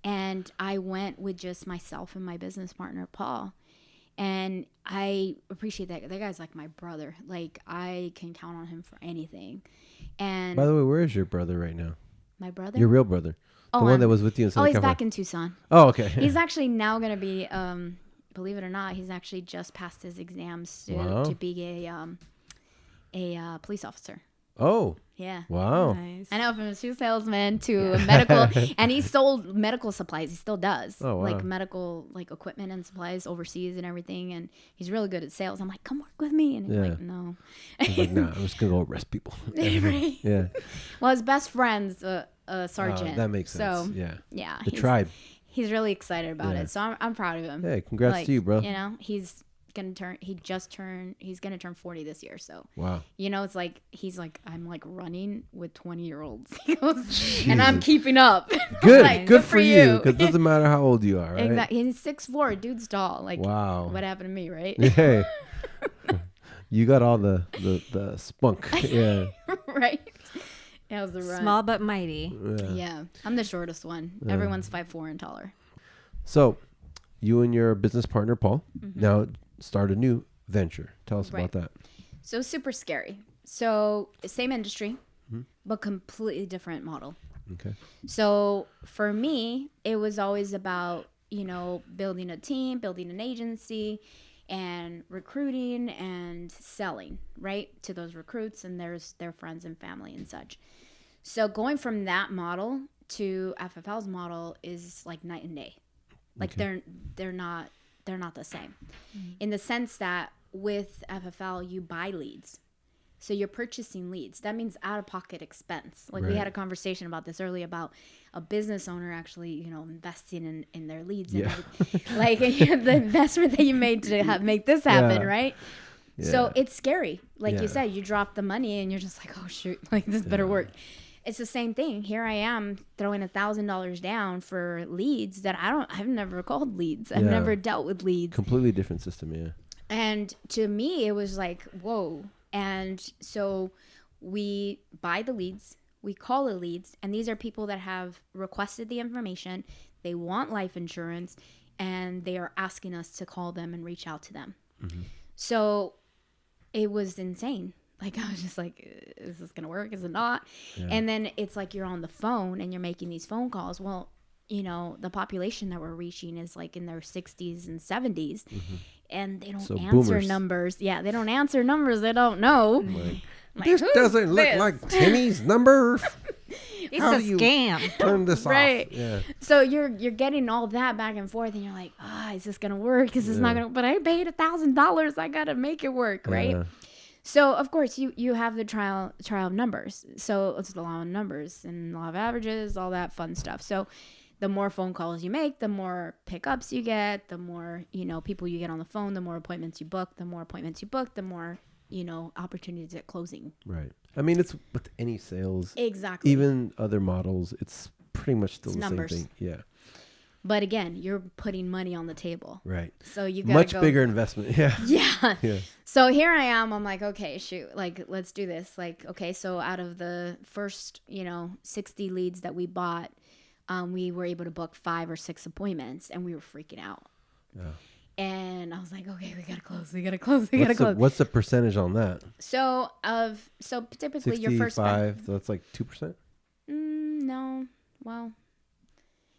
Speaker 1: And I went with just myself and my business partner, Paul. And I appreciate that. That guy's like my brother. Like, I can count on him for anything. And
Speaker 2: by the way, where is your brother right now?
Speaker 1: My brother?
Speaker 2: Your real brother. The one that was with you in Southern
Speaker 1: California.
Speaker 2: California.
Speaker 1: Back in Tucson.
Speaker 2: Oh, okay.
Speaker 1: He's actually now going to be, believe it or not, he's actually just passed his exams to be a police officer.
Speaker 2: Oh.
Speaker 1: Yeah.
Speaker 2: Wow.
Speaker 3: Nice.
Speaker 1: I know, from a shoe salesman to a medical, and he sold medical supplies. He still does.
Speaker 2: Oh, wow.
Speaker 1: Like medical, like equipment and supplies overseas and everything. And he's really good at sales. I'm like, come work with me. And he's like, no.
Speaker 2: He's like, nah, I'm just going to go arrest people.
Speaker 1: Right.
Speaker 2: Yeah.
Speaker 1: Well, his best friend's a sergeant.
Speaker 2: That makes sense.
Speaker 1: So,
Speaker 2: yeah.
Speaker 1: Yeah.
Speaker 2: The tribe.
Speaker 1: He's really excited about
Speaker 2: Yeah.
Speaker 1: it. So I'm proud of him.
Speaker 2: Hey, congrats to you, bro.
Speaker 1: You know, he's gonna turn 40 this year. So
Speaker 2: wow.
Speaker 1: You know, it's like he's like, I'm like running with 20-year-olds. He goes, and I'm keeping up.
Speaker 2: Good.
Speaker 1: Like,
Speaker 2: good for you. Because it doesn't matter how old you are, right?
Speaker 1: Exactly. He's 6'4", dude's tall. Like,
Speaker 2: wow.
Speaker 1: What happened to me, right?
Speaker 2: Hey. You got all the spunk. Yeah.
Speaker 1: Right. That was the run.
Speaker 3: Small but mighty.
Speaker 1: Yeah. I'm the shortest one. Everyone's 5'4" and taller.
Speaker 2: So, you and your business partner, Paul, now start a new venture. Tell us about that.
Speaker 1: So, super scary. So, same industry, but completely different model.
Speaker 2: Okay.
Speaker 1: So, for me, it was always about, you know, building a team, building an agency, and recruiting and selling, right, to those recruits and their friends and family and such. So, going from that model to FFL's model is like night and day. Like they're not the same, in the sense that with FFL you buy leads, so you're purchasing leads. That means out of pocket expense. Like we had a conversation about this earlier about a business owner actually, you know, investing in their leads and like the investment that you made to make this happen, right? Yeah. So it's scary. Like you said, you drop the money and you're just like, oh shoot, like this better work. It's the same thing. Here I am throwing $1,000 down for leads that I've never called leads. I've never dealt with leads.
Speaker 2: Completely different system, yeah.
Speaker 1: And to me, it was like, whoa. And so we buy the leads, we call the leads, and these are people that have requested the information. They want life insurance, and they are asking us to call them and reach out to them. So it was insane. Like, I was just like, is this going to work? Is it not? Yeah. And then it's like you're on the phone and you're making these phone calls. Well, you know, the population that we're reaching is like in their 60s and 70s. And they don't answer boomers. Numbers. Yeah, they don't answer numbers they don't know.
Speaker 2: Like, this doesn't look like Timmy's number.
Speaker 3: It's a scam.
Speaker 2: Turn this off.
Speaker 1: Yeah. So you're getting all that back and forth, and you're like, is this going to work? Is this not going to? But I paid $1,000. I got to make it work, right? Yeah. So, of course, you have the trial of numbers. So, it's the law of numbers and law of averages, all that fun stuff. So, the more phone calls you make, the more pickups you get, the more, you know, people you get on the phone, the more appointments you book, the more, you know, opportunities at closing.
Speaker 2: Right. I mean, it's with any sales.
Speaker 1: Exactly.
Speaker 2: Even other models, it's pretty much still the numbers. Same thing. Yeah.
Speaker 1: But again, you're putting money on the table.
Speaker 2: Right.
Speaker 1: So you got
Speaker 2: much bigger investment. Yeah.
Speaker 1: Yeah. So here I am. I'm like, okay, shoot. Like, let's do this. Like, okay, so out of the first, you know, 60 leads that we bought, we were able to book 5 or 6 appointments, and we were freaking out. Yeah. And I was like, okay, we gotta close.
Speaker 2: What's the percentage on that?
Speaker 1: So typically
Speaker 2: 65,
Speaker 1: your first 5.
Speaker 2: So that's like 2%.
Speaker 1: No. Well.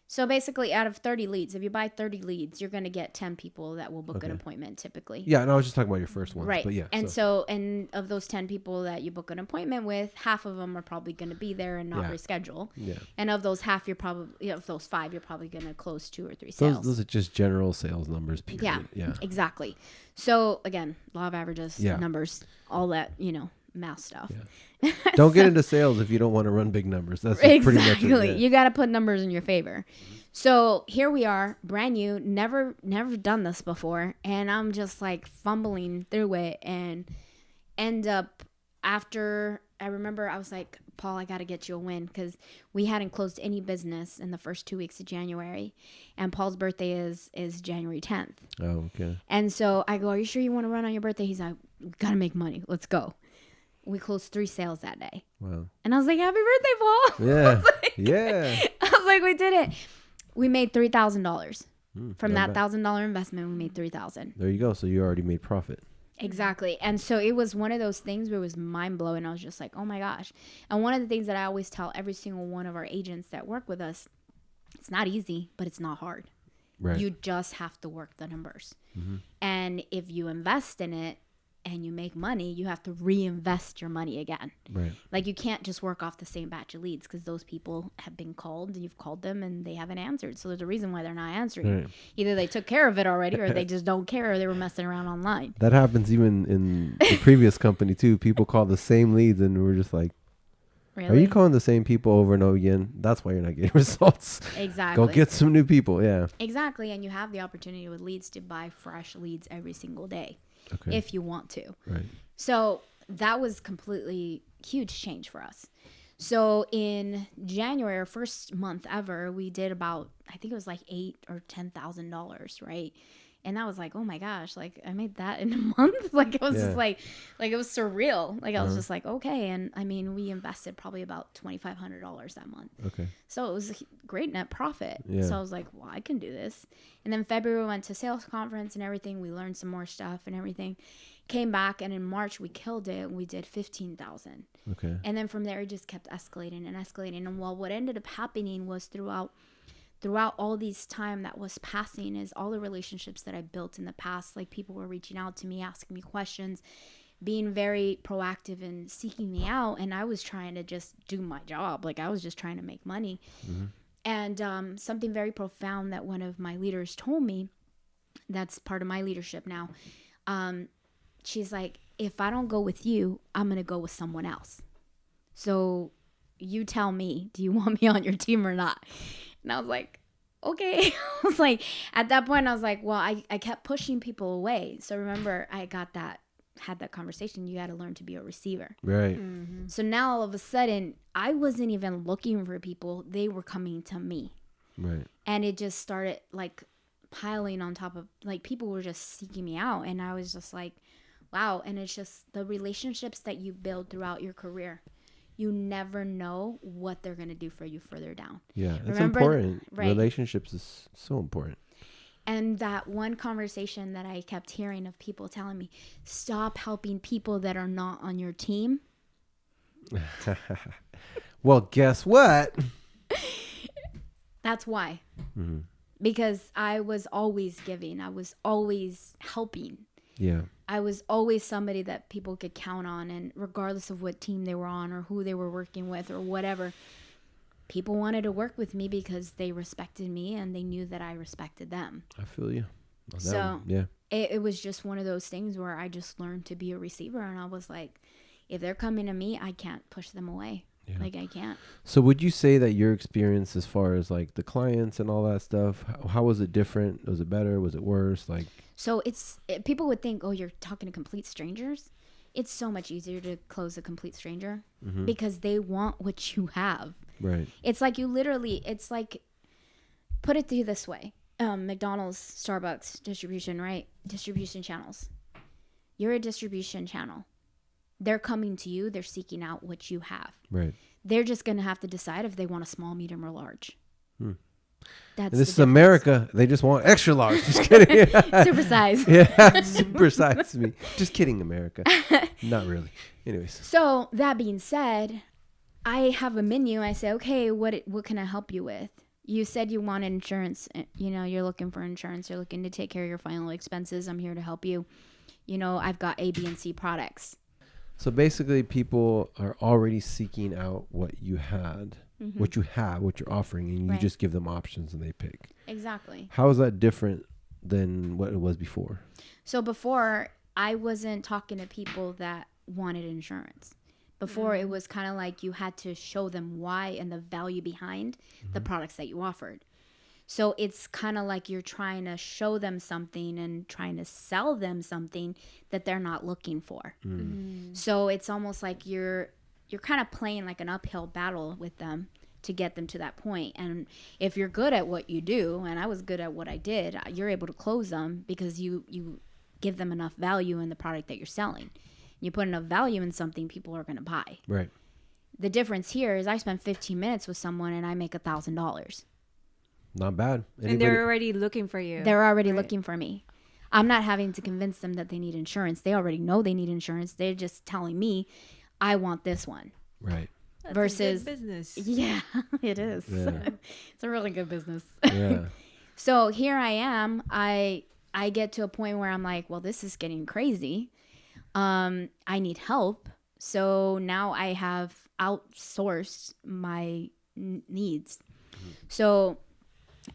Speaker 1: So basically, out of 30 leads, if you buy 30 leads, you're going to get 10 people that will book an appointment typically.
Speaker 2: Yeah, no, I was just talking about your first one.
Speaker 1: Right.
Speaker 2: But yeah.
Speaker 1: And of those 10 people that you book an appointment with, half of them are probably going to be there and not reschedule. Yeah. And of those half, of those 5, you're probably going to close 2 or 3 sales.
Speaker 2: Those are just general sales numbers, period.
Speaker 1: Yeah, exactly. So again, law of averages, numbers, all that, you know, math stuff.
Speaker 2: Yeah. Don't get into sales if you don't want to run big numbers. That's pretty much it. Yeah.
Speaker 1: You got to put numbers in your favor. So here we are, brand new, never done this before, and I'm just like fumbling through it, and end up after I remember I was like, Paul, I got to get you a win, because we hadn't closed any business in the first 2 weeks of January, and Paul's birthday is January 10th.
Speaker 2: Oh, okay.
Speaker 1: And so I go, are you sure you want to run on your birthday? He's like, we got to make money. Let's go. We closed 3 sales that day. Wow. And I was like, happy birthday, Paul.
Speaker 2: Yeah.
Speaker 1: I was like, we did it. We made $3,000 from that $1,000 investment. We made $3,000.
Speaker 2: There you go. So you already made profit.
Speaker 1: Exactly. And so it was one of those things where it was mind blowing. I was just like, oh my gosh. And one of the things that I always tell every single one of our agents that work with us, it's not easy, but it's not hard. Right. You just have to work the numbers. And if you invest in it, and you make money, you have to reinvest your money again.
Speaker 2: Right.
Speaker 1: Like you can't just work off the same batch of leads because those people have been called, you've called them and they haven't answered. So there's a reason why they're not answering.
Speaker 2: Right.
Speaker 1: Either they took care of it already or they just don't care or they were messing around online.
Speaker 2: That happens even in the previous company too. People call the same leads and we're just like, really? Are you calling the same people over and over again? That's why you're not getting results.
Speaker 1: Exactly.
Speaker 2: Go get some new people. Yeah.
Speaker 1: Exactly. And you have the opportunity with leads to buy fresh leads every single day.
Speaker 2: Okay.
Speaker 1: If you want to.
Speaker 2: Right.
Speaker 1: So that was completely huge change for us. So in January, our first month ever, we did about, I think it was like $8,000 or $10,000, right? And I was like, oh my gosh, like I made that in a month. Like it was just like it was surreal. Like I was just like, okay. And I mean, we invested probably about $2,500 that month.
Speaker 2: Okay.
Speaker 1: So it was a great net profit.
Speaker 2: Yeah.
Speaker 1: So I was like, well, I can do this. And then February we went to sales conference and everything. We learned some more stuff and everything. Came back and in March we killed it. And we did 15,000.
Speaker 2: Okay.
Speaker 1: And then from there it just kept escalating and escalating. And well, what ended up happening was throughout all these time that was passing is all the relationships that I built in the past. Like people were reaching out to me, asking me questions, being very proactive and seeking me out. And I was trying to just do my job. Like I was just trying to make money. Mm-hmm. And something very profound that one of my leaders told me, that's part of my leadership now. She's like, if I don't go with you, I'm going to go with someone else. So you tell me, do you want me on your team or not? And I was like, okay. I was like, at that point, I was like, well, I kept pushing people away. So remember, I had that conversation. You got to learn to be a receiver.
Speaker 2: Right.
Speaker 1: Mm-hmm. So now all of a sudden, I wasn't even looking for people. They were coming to me.
Speaker 2: Right.
Speaker 1: And it just started like piling on top of, like people were just seeking me out. And I was just like, wow. And it's just the relationships that you build throughout your career. You never know what they're going to do for you further down.
Speaker 2: Yeah, it's important. Right. Relationships is so important.
Speaker 1: And that one conversation that I kept hearing of people telling me, stop helping people that are not on your team.
Speaker 2: Well, guess what?
Speaker 1: That's why. Mm-hmm. Because I was always giving. I was always helping.
Speaker 2: Yeah.
Speaker 1: I was always somebody that people could count on, and regardless of what team they were on or who they were working with or whatever, people wanted to work with me because they respected me and they knew that I respected them.
Speaker 2: I feel you.
Speaker 1: So yeah, it was just one of those things where I just learned to be a receiver, and I was like, if they're coming to me, I can't push them away. Yeah. Like I can't.
Speaker 2: So would you say that your experience as far as like the clients and all that stuff, how was it different? Was it better? Was it worse? Like,
Speaker 1: so people would think, oh, you're talking to complete strangers. It's so much easier to close a complete stranger because they want what you have.
Speaker 2: Right.
Speaker 1: It's like it's like, put it through this way. McDonald's, Starbucks, distribution, right? Distribution channels. You're a distribution channel. They're coming to you. They're seeking out what you have.
Speaker 2: Right.
Speaker 1: They're just going to have to decide if they want a small, medium, or large.
Speaker 2: This is America. They just want extra large. Just kidding.
Speaker 1: Super size.
Speaker 2: Yeah, super size me. Just kidding, America. Not really. Anyways.
Speaker 1: So that being said, I have a menu. I say, okay, what can I help you with? You said you want insurance. You're looking for insurance. You're looking to take care of your final expenses. I'm here to help you. I've got A, B, and C products.
Speaker 2: So basically, people are already seeking out what you had, what you have, what you're offering, and you just give them options and they pick.
Speaker 1: Exactly.
Speaker 2: How is that different than what it was before?
Speaker 1: So before, I wasn't talking to people that wanted insurance. Before, it was kind of like you had to show them why and the value behind the products that you offered. So it's kind of like you're trying to show them something and trying to sell them something that they're not looking for. So it's almost like you're kind of playing like an uphill battle with them to get them to that point. And if you're good at what you do, and I was good at what I did, you're able to close them because you give them enough value in the product that you're selling. You put enough value in something, people are going to buy.
Speaker 2: Right.
Speaker 1: The difference here is I spend 15 minutes with someone and I make $1,000.
Speaker 2: Not bad.
Speaker 3: And they're already looking for you.
Speaker 1: They're already looking for me. I'm not having to convince them that they need insurance. They already know they need insurance. They're just telling me, I want this one.
Speaker 2: Right.
Speaker 3: That's
Speaker 1: versus
Speaker 3: a good business.
Speaker 1: Yeah, it is.
Speaker 2: Yeah.
Speaker 1: It's a really good business.
Speaker 2: Yeah.
Speaker 1: So here I am. I get to a point where I'm like, well, this is getting crazy. I need help. So now I have outsourced my needs. So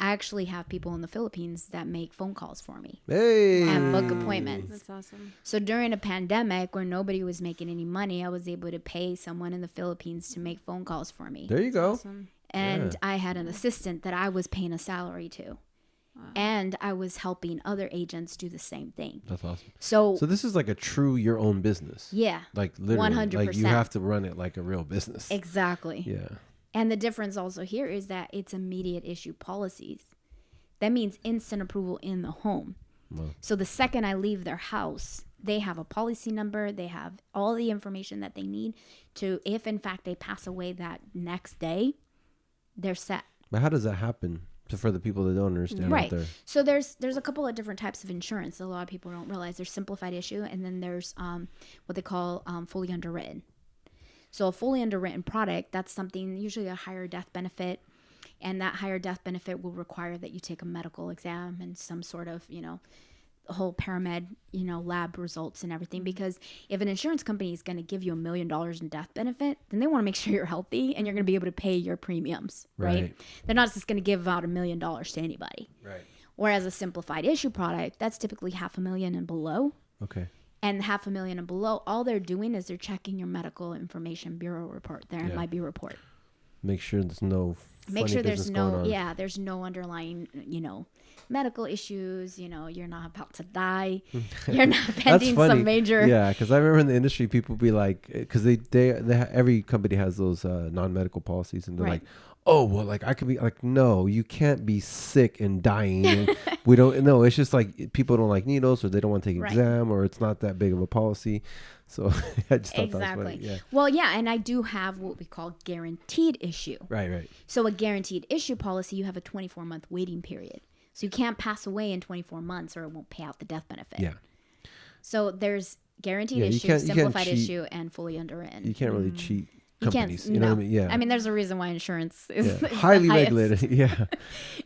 Speaker 1: I actually have people in the Philippines that make phone calls for me and book appointments.
Speaker 3: That's awesome.
Speaker 1: So during a pandemic where nobody was making any money, I was able to pay someone in the Philippines to make phone calls for me.
Speaker 2: There you go.
Speaker 3: Awesome.
Speaker 1: And I had an assistant that I was paying a salary to. Wow. And I was helping other agents do the same thing.
Speaker 2: That's awesome.
Speaker 1: So
Speaker 2: this is like a true your own business.
Speaker 1: Yeah.
Speaker 2: Like literally.
Speaker 1: 100%.
Speaker 2: Like you have to run it like a real business.
Speaker 1: Exactly.
Speaker 2: Yeah.
Speaker 1: And the difference also here is that it's immediate issue policies. That means instant approval in the home. Wow. So the second I leave their house, they have a policy number. They have all the information that they need to, if in fact they pass away that next day, they're set.
Speaker 2: But how does that happen? So for the people that don't understand,
Speaker 1: right? So there's a couple of different types of insurance. A lot of people don't realize there's simplified issue, and then there's what they call fully underwritten. So a fully underwritten product, that's something usually a higher death benefit, and that higher death benefit will require that you take a medical exam and some sort of the whole paramed, lab results and everything. Because if an insurance company is going to give you $1 million in death benefit, then they want to make sure you're healthy and you're going to be able to pay your premiums, right? They're not just going to give out $1 million to anybody.
Speaker 2: Right.
Speaker 1: Whereas a simplified issue product, that's typically $500,000 and below.
Speaker 2: Okay.
Speaker 1: And $500,000 and below, all they're doing is they're checking your medical information bureau report, their MIB report.
Speaker 2: Make sure there's no
Speaker 1: there's no underlying, medical issues. You're not about to die. You're not pending some major.
Speaker 2: Yeah, because I remember in the industry, people be like, because every company has those non-medical policies, and they're like, oh, well, like I could be like, no, you can't be sick and dying. And we don't know. It's just like people don't like needles, or they don't want to take an exam, or it's not that big of a policy. So I just thought that was funny. Yeah.
Speaker 1: Well, yeah, and I do have what we call guaranteed issue.
Speaker 2: Right.
Speaker 1: So a guaranteed issue policy, you have a 24-month waiting period. So you can't pass away in 24 months or it won't pay out the death benefit.
Speaker 2: Yeah.
Speaker 1: So there's guaranteed issue, simplified issue, and fully underwritten.
Speaker 2: You can't really cheat companies. You
Speaker 1: know
Speaker 2: what I mean? Yeah.
Speaker 1: I mean, there's a reason why insurance is
Speaker 2: highly regulated. Yeah.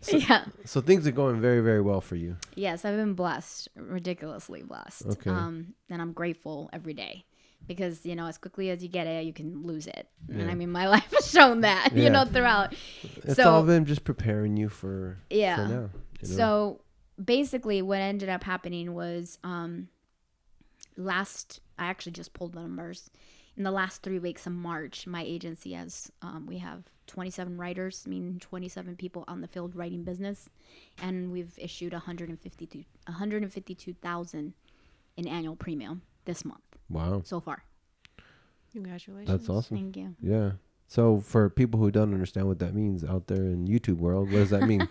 Speaker 2: So, So things are going very, very well for you.
Speaker 1: Yes, I've been blessed, ridiculously blessed.
Speaker 2: Okay.
Speaker 1: And I'm grateful every day. Because, as quickly as you get it, you can lose it. Yeah. And I mean, my life has shown that, throughout.
Speaker 2: It's all been just preparing you for now.
Speaker 1: So basically what ended up happening was I actually just pulled the numbers. In the last 3 weeks of March, my agency we have 27 writers, meaning 27 people on the field writing business. And we've issued $152,000 in annual premium this month.
Speaker 2: Wow.
Speaker 1: So far.
Speaker 3: Congratulations.
Speaker 2: That's awesome.
Speaker 1: Thank you.
Speaker 2: Yeah. So for people who don't understand what that means out there in YouTube world, what does that mean?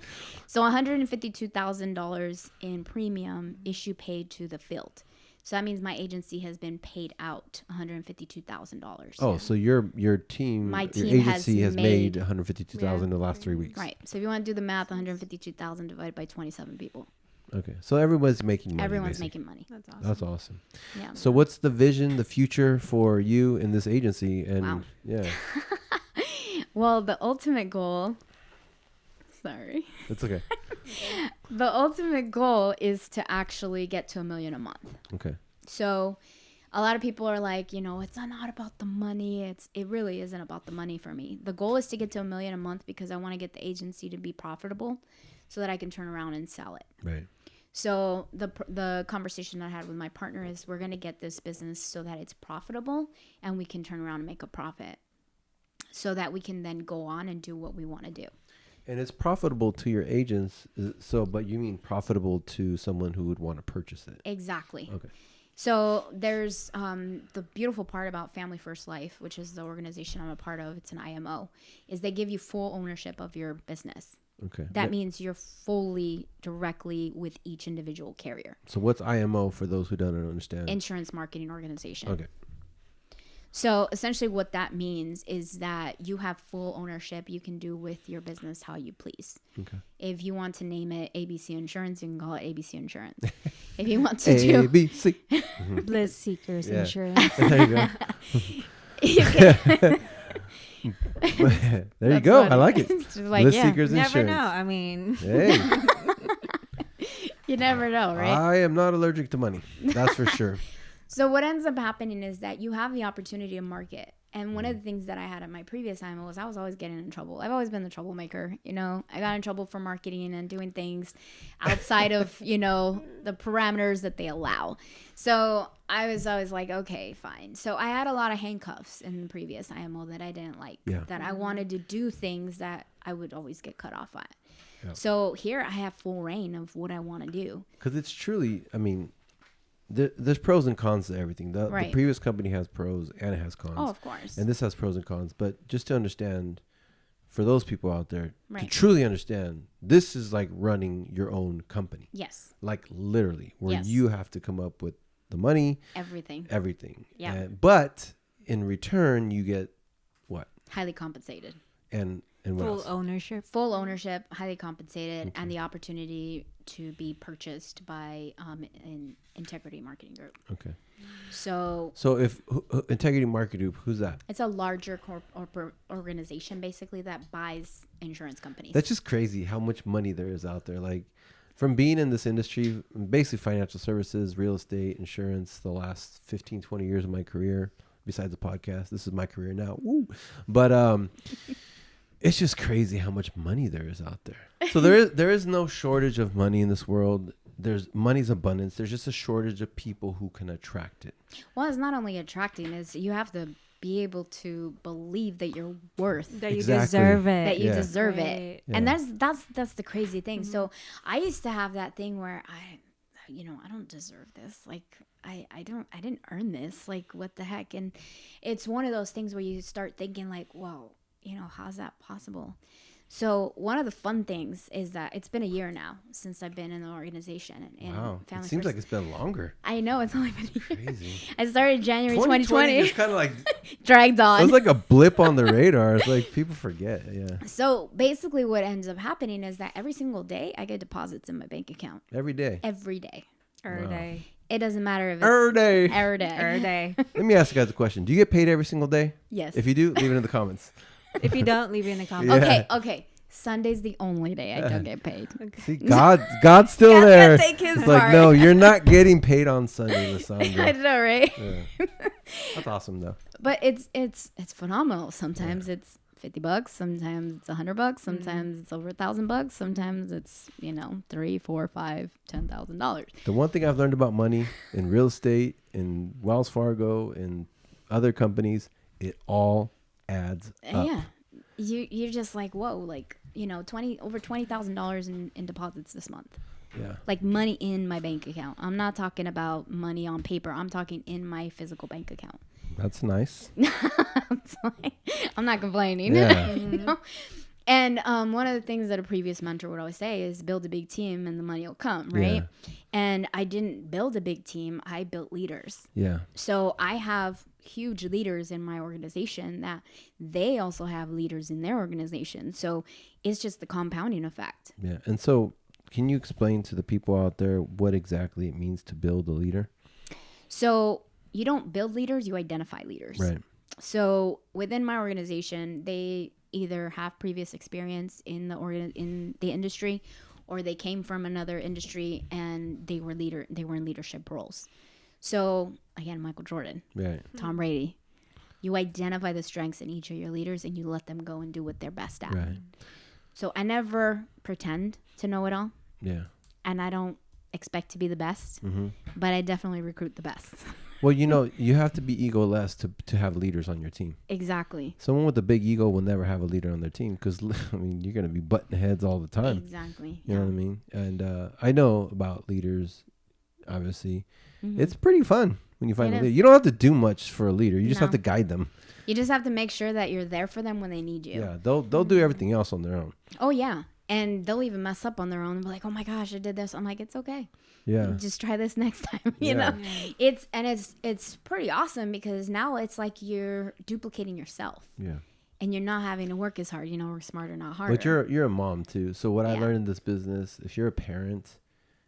Speaker 1: So $152,000 in premium issue paid to the field. So that means my agency has been paid out $152,000.
Speaker 2: Oh, so your team, your agency has made $152,000 in the last 3 weeks.
Speaker 1: Right. So if you want to do the math, $152,000 divided by 27 people.
Speaker 2: Okay. So everyone's making money.
Speaker 1: Everyone's making money.
Speaker 3: That's awesome.
Speaker 2: That's awesome.
Speaker 1: Yeah.
Speaker 2: So what's the vision, the future for you in this agency? And
Speaker 1: Well, the ultimate goal. Sorry.
Speaker 2: It's okay.
Speaker 1: The ultimate goal is to actually get to $1 million a month.
Speaker 2: Okay.
Speaker 1: So a lot of people are like, it's not about the money. It really isn't about the money for me. The goal is to get to $1 million a month because I want to get the agency to be profitable so that I can turn around and sell it.
Speaker 2: Right.
Speaker 1: So the conversation I had with my partner is we're going to get this business so that it's profitable and we can turn around and make a profit so that we can then go on and do what we want to do.
Speaker 2: And it's profitable to your agents. But you mean profitable to someone who would want to purchase it?
Speaker 1: Exactly.
Speaker 2: Okay.
Speaker 1: So there's the beautiful part about Family First Life, which is the organization I'm a part of. It's an IMO, is they give you full ownership of your business.
Speaker 2: Okay.
Speaker 1: That means you're fully directly with each individual carrier.
Speaker 2: So what's IMO for those who don't understand?
Speaker 1: Insurance Marketing Organization.
Speaker 2: Okay.
Speaker 1: So essentially what that means is that you have full ownership. You can do with your business how you please.
Speaker 2: Okay.
Speaker 1: If you want to name it ABC Insurance, you can call it ABC Insurance. If you want to do
Speaker 2: ABC.
Speaker 3: Bliss Seekers Insurance.
Speaker 2: There you go. There you go. Funny. I like it.
Speaker 1: Like,
Speaker 2: Bliss Seekers
Speaker 3: Insurance. Never
Speaker 2: Insurance.
Speaker 3: know. I mean.
Speaker 2: Hey.
Speaker 1: You never know, right?
Speaker 2: I am not allergic to money. That's for sure.
Speaker 1: So what ends up happening is that you have the opportunity to market. And one of the things that I had at my previous time was I was always getting in trouble. I've always been the troublemaker. You know, I got in trouble for marketing and doing things outside of, you know, the parameters that they allow. So I was always like, okay, fine. So I had a lot of handcuffs in the previous IMO that I didn't like, that I wanted to do things that I would always get cut off at. Yep. So here I have full reign of what I want to do.
Speaker 2: Because it's truly, I mean, there's pros and cons to everything. The previous company has pros and it has cons.
Speaker 1: Oh, of course.
Speaker 2: And this has pros and cons. But just to understand, for those people out there, to truly understand, this is like running your own company.
Speaker 1: Yes.
Speaker 2: Like literally, where you have to come up with the money. Everything.
Speaker 1: Yeah.
Speaker 2: But in return, you get what?
Speaker 1: Highly compensated.
Speaker 2: And what
Speaker 3: full
Speaker 2: else?
Speaker 3: Full
Speaker 1: ownership, highly compensated, and the opportunity to be purchased by an Integrity Marketing Group.
Speaker 2: Okay.
Speaker 1: So
Speaker 2: if Integrity Marketing Group, who's that?
Speaker 1: It's a larger organization basically that buys insurance companies.
Speaker 2: That's just crazy how much money there is out there. Like from being in this industry, basically financial services, real estate, insurance, the last 15, 20 years of my career, besides the podcast, this is my career now. Woo. But it's just crazy how much money there is out there. So there is no shortage of money in this world. There's money's abundance. There's just a shortage of people who can attract it.
Speaker 1: Well, it's not only attracting, is you have to be able to believe that you're worth,
Speaker 3: that you deserve it,
Speaker 1: that you deserve it. Yeah. And that's the crazy thing. Mm-hmm. So I used to have that thing where I don't deserve this. Like I didn't earn this. Like what the heck? And it's one of those things where you start thinking like, whoa, how's that possible? So one of the fun things is that it's been a year now since I've been in the organization. And
Speaker 2: wow. It seems like it's been longer.
Speaker 1: I know. It's only been a year.
Speaker 2: Crazy.
Speaker 1: I started January 2020.
Speaker 2: It's kind of like
Speaker 1: dragged on.
Speaker 2: It was like a blip on the radar. It's like people forget. Yeah.
Speaker 1: So basically what ends up happening is that every single day I get deposits in my bank account.
Speaker 2: Every day?
Speaker 1: Every day.
Speaker 3: Every day.
Speaker 1: It doesn't matter if it's...
Speaker 2: Every day.
Speaker 1: Every day.
Speaker 3: Every day.
Speaker 2: Let me ask you guys a question. Do you get paid every single day?
Speaker 1: Yes.
Speaker 2: If you do, leave it in the comments.
Speaker 3: If you don't, leave it in the comments.
Speaker 1: Yeah. Okay. Sunday's the only day I don't get paid.
Speaker 2: Okay. See, God's still there.
Speaker 1: Take his
Speaker 2: it's
Speaker 1: part.
Speaker 2: Like, no, you're not getting paid on Sunday, LisSandra.
Speaker 1: I know, right?
Speaker 2: Yeah. That's awesome, though.
Speaker 1: But it's phenomenal. Sometimes it's $50. Sometimes it's $100. Sometimes it's over $1,000. Sometimes it's $3, $4, $5, $10,000.
Speaker 2: The one thing I've learned about money in real estate, in Wells Fargo, in other companies, it all adds up.
Speaker 1: Yeah. You're just like, whoa, like, over $20,000 in deposits this month.
Speaker 2: Yeah.
Speaker 1: Like money in my bank account. I'm not talking about money on paper. I'm talking in my physical bank account.
Speaker 2: That's nice.
Speaker 1: I'm not complaining.
Speaker 2: Yeah.
Speaker 1: And one of the things that a previous mentor would always say is build a big team and the money will come, right? Yeah. And I didn't build a big team. I built leaders.
Speaker 2: Yeah.
Speaker 1: So I have huge leaders in my organization that they also have leaders in their organization. So it's just the compounding effect.
Speaker 2: Yeah. And so can you explain to the people out there what exactly it means to build a leader?
Speaker 1: So you don't build leaders, you identify leaders.
Speaker 2: Right.
Speaker 1: So within my organization, they either have previous experience in the industry, or they came from another industry and they were in leadership roles. So again, Michael Jordan,
Speaker 2: right.
Speaker 1: Tom Brady, you identify the strengths in each of your leaders and you let them go and do what they're best at.
Speaker 2: Right.
Speaker 1: So I never pretend to know it all.
Speaker 2: Yeah.
Speaker 1: And I don't expect to be the best, but I definitely recruit the best.
Speaker 2: Well, you have to be egoless to have leaders on your team.
Speaker 1: Exactly.
Speaker 2: Someone with a big ego will never have a leader on their team because, you're going to be butting heads all the time.
Speaker 1: Exactly.
Speaker 2: You know what I mean? And I know about leaders, obviously. It's pretty fun when you find a leader. You don't have to do much for a leader. You just have to guide them.
Speaker 1: You just have to make sure that you're there for them when they need you.
Speaker 2: Yeah, they'll do everything else on their own.
Speaker 1: Oh, yeah. And they'll even mess up on their own and be like, oh my gosh, I did this. I'm like, it's okay.
Speaker 2: Yeah.
Speaker 1: Just try this next time. You know? It's pretty awesome because now it's like you're duplicating yourself.
Speaker 2: Yeah.
Speaker 1: And you're not having to work as hard, work smarter, not harder.
Speaker 2: But you're a mom too. So what I learned in this business, if you're a parent,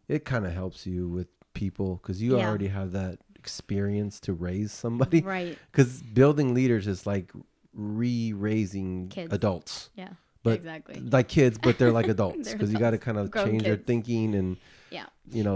Speaker 2: it kind of helps you with people because you already have that experience to raise somebody.
Speaker 1: Right.
Speaker 2: Because building leaders is like re-raising
Speaker 1: kids.
Speaker 2: Adults.
Speaker 1: Yeah.
Speaker 2: but
Speaker 1: exactly
Speaker 2: like kids, but they're like adults because you got to kind of change your
Speaker 1: kids.
Speaker 2: thinking and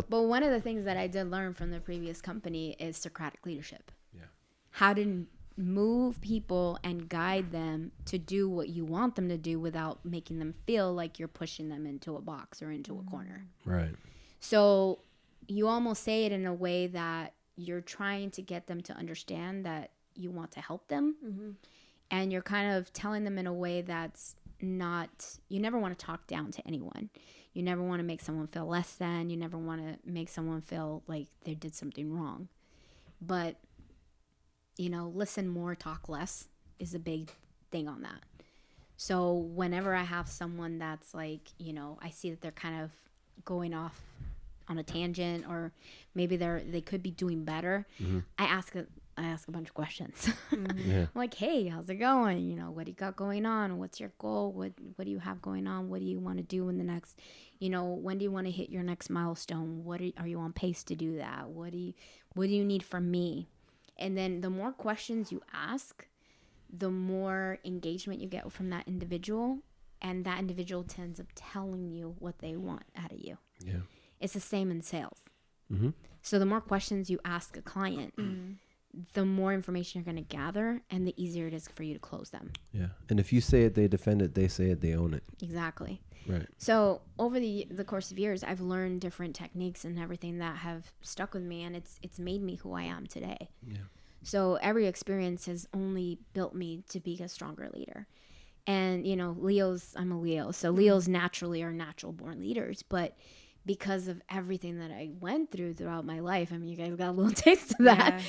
Speaker 1: But one of the things that I did learn from the previous company is Socratic leadership.
Speaker 2: Yeah.
Speaker 1: How to move people and guide them to do what you want them to do without making them feel like you're pushing them into a box or into a corner.
Speaker 2: Right.
Speaker 1: So you almost say it in a way that you're trying to get them to understand that you want to help them. Mm-hmm. And you're kind of telling them in a way that's not, you never want to talk down to anyone. You never want to make someone feel less than. You never want to make someone feel like they did something wrong. But, listen more, talk less is a big thing on that. So whenever I have someone that's like, I see that they're kind of going off on a tangent, or maybe they could be doing better, mm-hmm. I ask a bunch of questions. Mm-hmm. Yeah. I'm like, hey, how's it going? What do you got going on? What's your goal? What do you have going on? What do you want to do in the next, when do you want to hit your next milestone? Are you on pace to do that? What do you need from me? And then the more questions you ask, the more engagement you get from that individual, and that individual tends up telling you what they want out of you.
Speaker 2: Yeah.
Speaker 1: It's the same in sales.
Speaker 2: Mm-hmm.
Speaker 1: So the more questions you ask a client, mm-hmm. the more information you're going to gather, and the easier it is for you to close them.
Speaker 2: Yeah. And if you say it, they defend it. They say it, they own it.
Speaker 1: Exactly.
Speaker 2: Right.
Speaker 1: So over the course of years, I've learned different techniques and everything that have stuck with me, and it's made me who I am today.
Speaker 2: Yeah.
Speaker 1: So every experience has only built me to be a stronger leader. And, I'm a Leo. So Leos naturally are natural born leaders, but because of everything that I went throughout my life, I mean, you guys got a little taste of that,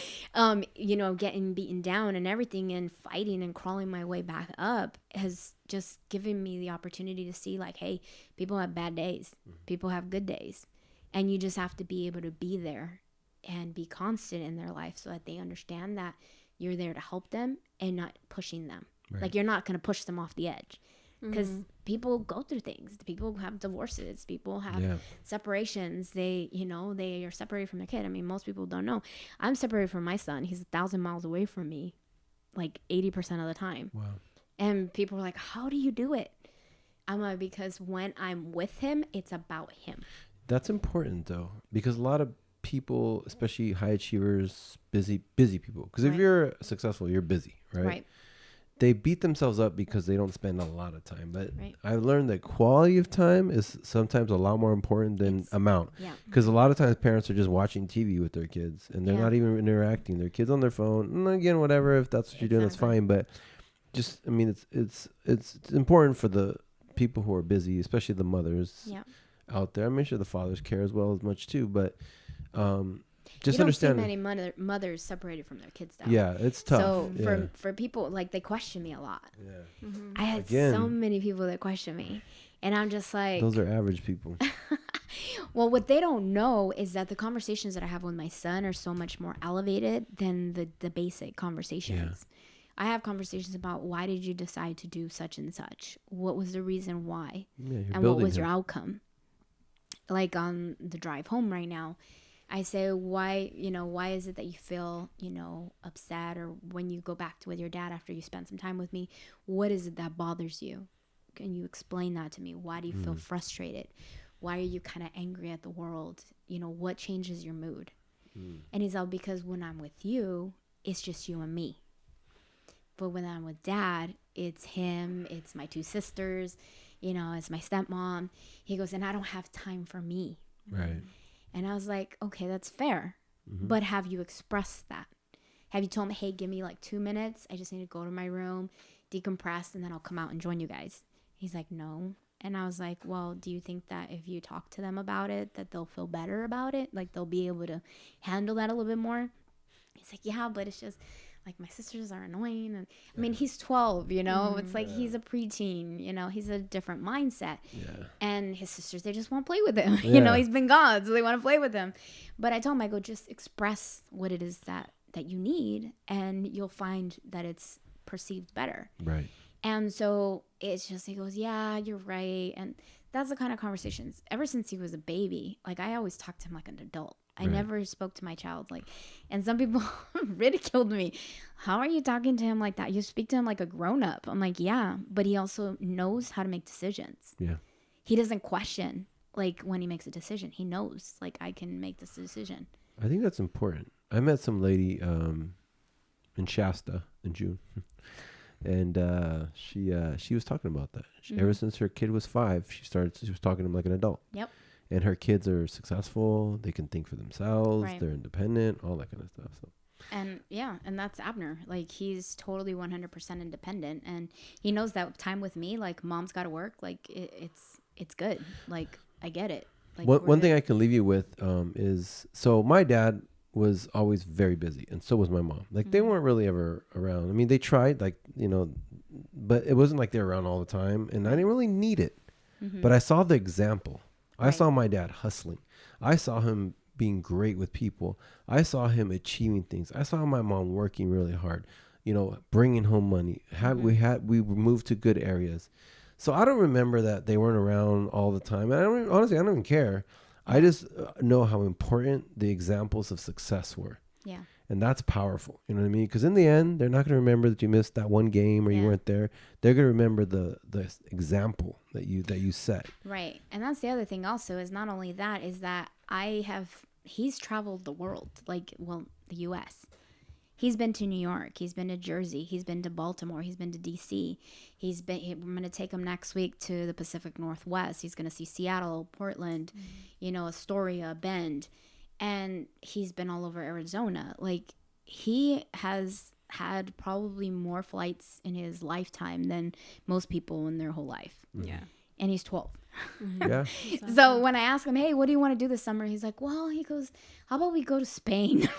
Speaker 1: getting beaten down and everything, and fighting and crawling my way back up has just given me the opportunity to see like, hey, people have bad days, people have good days, and you just have to be able to be there and be constant in their life so that they understand that you're there to help them and not pushing them. Right. Like, you're not going to push them off the edge. Because people go through things. People have divorces. People have separations. They are separated from their kid. I mean, most people don't know. I'm separated from my son. He's 1,000 miles away from me, like 80% of the time.
Speaker 2: Wow.
Speaker 1: And people are like, how do you do it? I'm like, because when I'm with him, it's about him.
Speaker 2: That's important, though, because a lot of people, especially high achievers, busy people, because if you're successful, you're busy, right? Right. They beat themselves up because they don't spend a lot of time. But I've learned that quality of time is sometimes a lot more important than amount. Yeah. Because a lot of times parents are just watching TV with their kids and they're not even interacting. Their kids on their phone. And again, whatever, if that's what you're doing, that's fine. But just, I mean, it's important for the people who are busy, especially the mothers out there. I'm sure the fathers care as well as much too. But just understand.
Speaker 1: You don't see many mothers separated from their kids, though.
Speaker 2: Yeah, it's tough.
Speaker 1: So for people, like, they question me a lot. Yeah. Mm-hmm. I had so many people that question me, and I'm just like,
Speaker 2: those are average people.
Speaker 1: Well, what they don't know is that the conversations that I have with my son are so much more elevated than the basic conversations. Yeah. I have conversations about, why did you decide to do such and such? What was the reason why? Yeah, and what was your outcome? Like on the drive home right now, I say, why is it that you feel, upset, or when you go back with your dad after you spend some time with me, what is it that bothers you? Can you explain that to me? Why do you feel frustrated? Why are you kind of angry at the world? What changes your mood? And he's all, because when I'm with you, it's just you and me. But when I'm with dad, it's him, it's my two sisters, it's my stepmom. He goes, and I don't have time for me.
Speaker 2: Right.
Speaker 1: And I was like, okay, that's fair. Mm-hmm. But have you expressed that? Have you told him, hey, give me like 2 minutes. I just need to go to my room, decompress, and then I'll come out and join you guys. He's like, no. And I was like, well, do you think that if you talk to them about it, that they'll feel better about it? Like, they'll be able to handle that a little bit more? He's like, yeah, but it's just, like, my sisters are annoying. And I mean, he's 12, it's like he's a preteen, he's a different mindset. Yeah. And his sisters, they just want to play with him. He's been gone, so they want to play with him. But I told him, I go, just express what it is that you need, and you'll find that it's perceived better.
Speaker 2: Right.
Speaker 1: And so it's just, he goes, yeah, you're right. And that's the kind of conversations, ever since he was a baby, like, I always talk to him like an adult. I never spoke to my child like, and some people ridiculed me. How are you talking to him like that? You speak to him like a grown up. I'm like, yeah, but he also knows how to make decisions.
Speaker 2: Yeah.
Speaker 1: He doesn't question like when he makes a decision. He knows like I can make this decision.
Speaker 2: I think that's important. I met some lady in Shasta in June. And she was talking about that. Ever since her kid was 5, she was talking to him like an adult.
Speaker 1: Yep.
Speaker 2: And her kids are successful. They can think for themselves.
Speaker 1: Right.
Speaker 2: They're independent, all that kind of stuff. So.
Speaker 1: And yeah, and that's Abner. Like he's totally 100% independent, and he knows that time with me, like mom's got to work. Like it's good. Like I get it. Like
Speaker 2: one thing I can leave you with is, so my dad was always very busy, and so was my mom. Like they weren't really ever around. I mean, they tried, like, you know, but it wasn't like they were around all the time, and I didn't really need it. But I saw the example. I saw my dad hustling. I saw him being great with people. I saw him achieving things. I saw my mom working really hard, you know, bringing home money. We moved to good areas. So I don't remember that they weren't around all the time. And honestly, I don't even care. I just know how important the examples of success were. Yeah. And that's powerful. You know what I mean? Because in the end, they're not going to remember that you missed that one game or you weren't there. They're going to remember the example that you set.
Speaker 1: Right. And that's the other thing also is not only that, is that he's traveled the world, like, well, the U.S. He's been to New York. He's been to Jersey. He's been to Baltimore. He's been to D.C. I'm going to take him next week to the Pacific Northwest. He's going to see Seattle, Portland, you know, Astoria, Bend. And he's been all over Arizona. Like, he has had probably more flights in his lifetime than most people in their whole life.
Speaker 3: Yeah.
Speaker 1: And he's 12.
Speaker 2: Yeah.
Speaker 1: So when I ask him, hey, what do you want to do this summer? He's like, well, he goes, how about we go to Spain?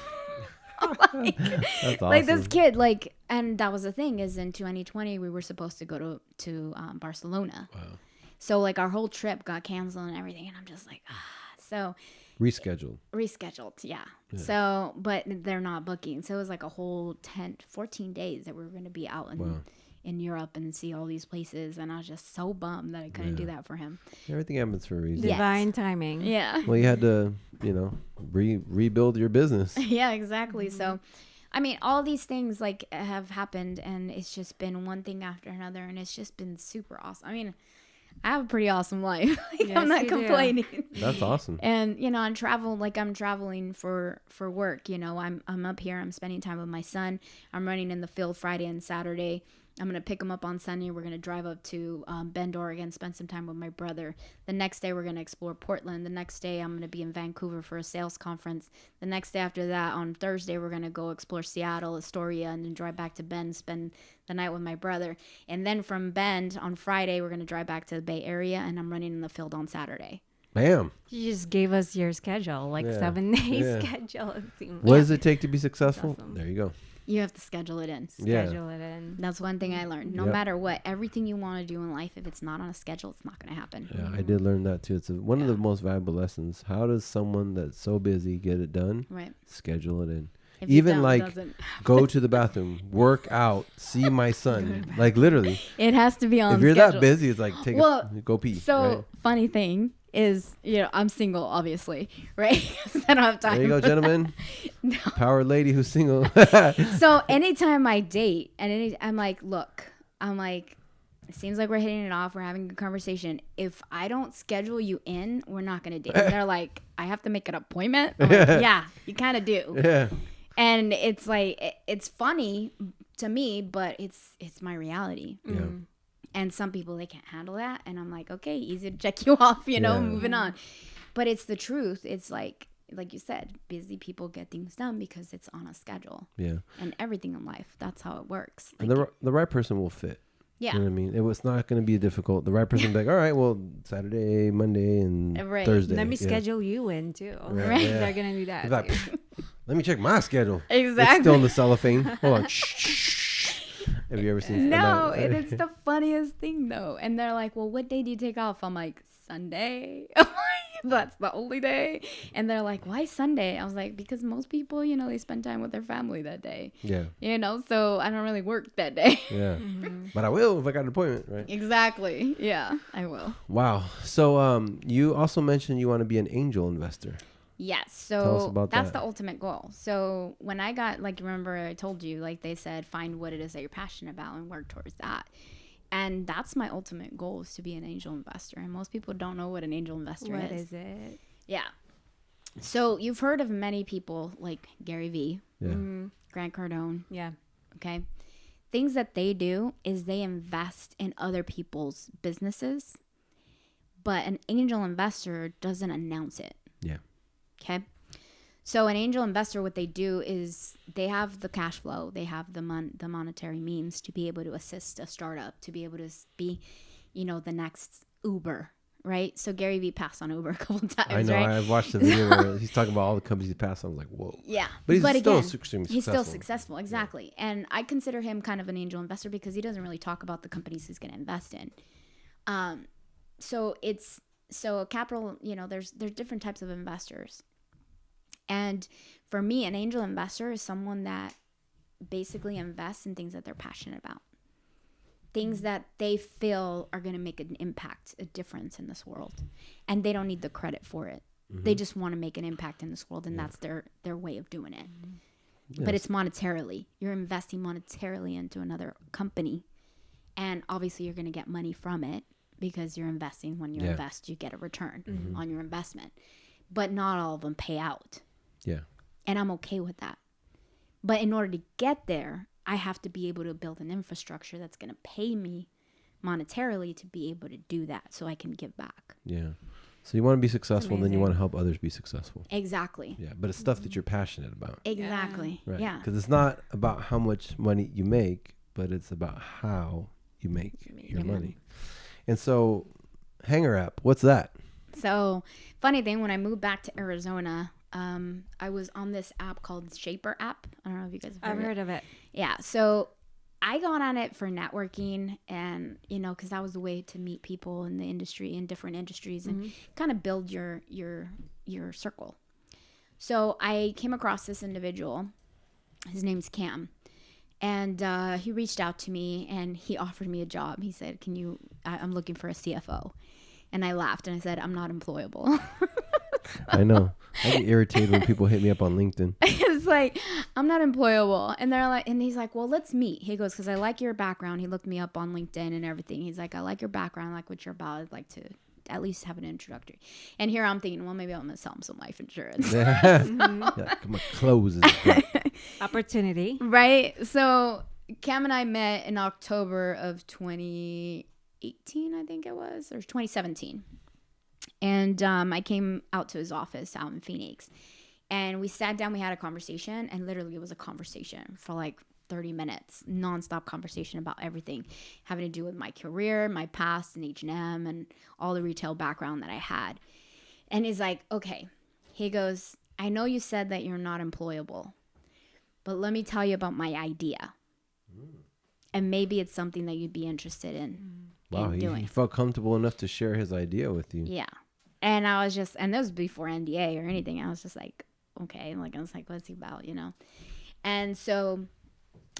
Speaker 1: Like, that's awesome. Like this kid, like, and that was the thing is in 2020, we were supposed to go to Barcelona. Wow. So like our whole trip got canceled and everything. And I'm just like, so. Rescheduled. Yeah. So, but they're not booking. So it was like a whole 14 days that we were going to be out in Europe and see all these places. And I was just so bummed that I couldn't do that for him.
Speaker 2: Everything happens for a reason.
Speaker 3: Divine timing.
Speaker 1: Yeah.
Speaker 2: Well, you had to, you know, rebuild your business.
Speaker 1: Yeah, exactly. So, I mean, all these things like have happened and it's just been one thing after another. And it's just been super awesome. I mean, I have a pretty awesome life. Like, yes, I'm not complaining.
Speaker 2: That's awesome.
Speaker 1: And, you know, I'm traveling for work. You know, I'm up here. I'm spending time with my son. I'm running in the field Friday and Saturday. I'm going to pick him up on Sunday. We're going to drive up to Bend, Oregon, spend some time with my brother. The next day, we're going to explore Portland. The next day, I'm going to be in Vancouver for a sales conference. The next day after that, on Thursday, we're going to go explore Seattle, Astoria, and then drive back to Bend, spend the night with my brother. And then from Bend, on Friday, we're going to drive back to the Bay Area, and I'm running in the field on Saturday.
Speaker 2: Bam.
Speaker 3: You just gave us your schedule, like 7 days schedule.
Speaker 2: What does it take to be successful? Awesome. There you go.
Speaker 1: You have to schedule it in.
Speaker 3: Schedule it in.
Speaker 1: That's one thing I learned. No matter what, everything you want to do in life, if it's not on a schedule, it's not going to happen.
Speaker 2: Yeah, I did learn that too. It's one of the most valuable lessons. How does someone that's so busy get it done? Right. Schedule it in. If even like go to the bathroom, work out, see my son. Like literally.
Speaker 1: It has to be on
Speaker 2: schedule. If you're
Speaker 1: schedule.
Speaker 2: That busy, it's like go pee.
Speaker 1: So
Speaker 2: right?
Speaker 1: Funny thing is, you know, I'm single, obviously, right? I don't have time.
Speaker 2: There you go, gentlemen. No. Power lady who's single.
Speaker 1: So anytime I date, I'm like, it seems like we're hitting it off. We're having a good conversation. If I don't schedule you in, we're not going to date. And they're like, I have to make an appointment? I'm like, yeah, you kind of do. Yeah. And it's like, it's funny to me, but it's my reality. Yeah. And some people, they can't handle that. And I'm like, okay, easy to check you off, you know, moving on. But it's the truth. It's like you said, busy people get things done because it's on a schedule. Yeah. And everything in life, that's how it works.
Speaker 2: Like, and the right person will fit. Yeah. You know what I mean? It was not going to be difficult. The right person will be like, all right, well, Saturday, Monday, and Thursday.
Speaker 3: Let me schedule you in, too. Right. Yeah. They're going to do that.
Speaker 2: Like, let me check my schedule.
Speaker 1: Exactly.
Speaker 2: It's still in the cellophane. Hold on. Have you ever seen?
Speaker 1: No, and it's the funniest thing though. And they're like, "Well, what day do you take off?" I'm like, "Sunday." That's the only day. And they're like, "Why Sunday?" I was like, "Because most people, you know, they spend time with their family that day. Yeah. You know, so I don't really work that day.
Speaker 2: Yeah. But I will if I got an appointment, right?
Speaker 1: Exactly. Yeah, I will.
Speaker 2: Wow. So, you also mentioned you want to be an angel investor.
Speaker 1: Yes.
Speaker 2: Tell us
Speaker 1: So
Speaker 2: about
Speaker 1: that's
Speaker 2: that.
Speaker 1: the ultimate goal. So when I got, like, remember I told you, like, they said, find what it is that you're passionate about and work towards that. And that's my ultimate goal, is to be an angel investor. And most people don't know what an angel investor is.
Speaker 3: What is it?
Speaker 1: Yeah. So you've heard of many people like Gary Vee, Grant Cardone.
Speaker 3: Yeah.
Speaker 1: Okay. Things that they do is they invest in other people's businesses, but an angel investor doesn't announce it.
Speaker 2: Yeah.
Speaker 1: Okay. So an angel investor, what they do is they have the cash flow, they have the monetary means to be able to assist a startup, to be able to be, the next Uber, right? So Gary Vee passed on Uber a couple of times.
Speaker 2: I know.
Speaker 1: Right?
Speaker 2: I've watched the video where he's talking about all the companies he passed on. I was like, whoa.
Speaker 1: Yeah.
Speaker 2: But he's still
Speaker 1: again,
Speaker 2: extremely
Speaker 1: he's
Speaker 2: successful.
Speaker 1: still successful. Exactly. Yeah. And I consider him kind of an angel investor because he doesn't really talk about the companies he's going to invest in. So capital, there's different types of investors. And for me, an angel investor is someone that basically invests in things that they're passionate about. Things that they feel are going to make an impact, a difference in this world. And they don't need the credit for it. Mm-hmm. They just want to make an impact in this world, and that's their way of doing it. Yes. But it's monetarily. You're investing monetarily into another company. And obviously you're going to get money from it because you're investing. When you invest, you get a return on your investment. But not all of them pay out.
Speaker 2: Yeah.
Speaker 1: And I'm okay with that. But in order to get there, I have to be able to build an infrastructure that's going to pay me monetarily to be able to do that so I can give back.
Speaker 2: Yeah. So you want to be successful, then you want to help others be successful.
Speaker 1: Exactly.
Speaker 2: Yeah. But it's stuff that you're passionate about.
Speaker 1: Exactly.
Speaker 2: Right.
Speaker 1: Yeah.
Speaker 2: Because it's not about how much money you make, but it's about how you make your money. And so, Hanger app, what's that?
Speaker 1: So, funny thing, when I moved back to Arizona, I was on this app called Shaper app. I don't know if you guys have heard
Speaker 3: of it.
Speaker 1: Yeah. So I got on it for networking and, because that was the way to meet people in the industry, in different industries, and kind of build your circle. So I came across this individual. His name's Cam. And he reached out to me and he offered me a job. He said, I'm looking for a CFO. And I laughed and I said, I'm not employable.
Speaker 2: I know. I get irritated when people hit me up on LinkedIn.
Speaker 1: It's like, I'm not employable. And they're like, and he's like, well, let's meet. He goes, because I like your background. He looked me up on LinkedIn and everything. He's like, I like your background. I like what you're about. I'd like to at least have an introductory. And here I'm thinking, well, maybe I'm going to sell him some life insurance.
Speaker 2: Yeah, come on, closes.
Speaker 3: Opportunity.
Speaker 1: Right? So Cam and I met in October of 2018, I think it was, or 2017. And I came out to his office out in Phoenix. And we sat down, we had a conversation, and literally it was a conversation for like 30 minutes, nonstop conversation about everything having to do with my career, my past in H&M, and all the retail background that I had. And he's like, okay. He goes, I know you said that you're not employable, but let me tell you about my idea. And maybe it's something that you'd be interested in.
Speaker 2: Wow, he felt comfortable enough to share his idea with you.
Speaker 1: Yeah. And I was just, and this was before NDA or anything. I was just like, okay. I was like, what's he about, And so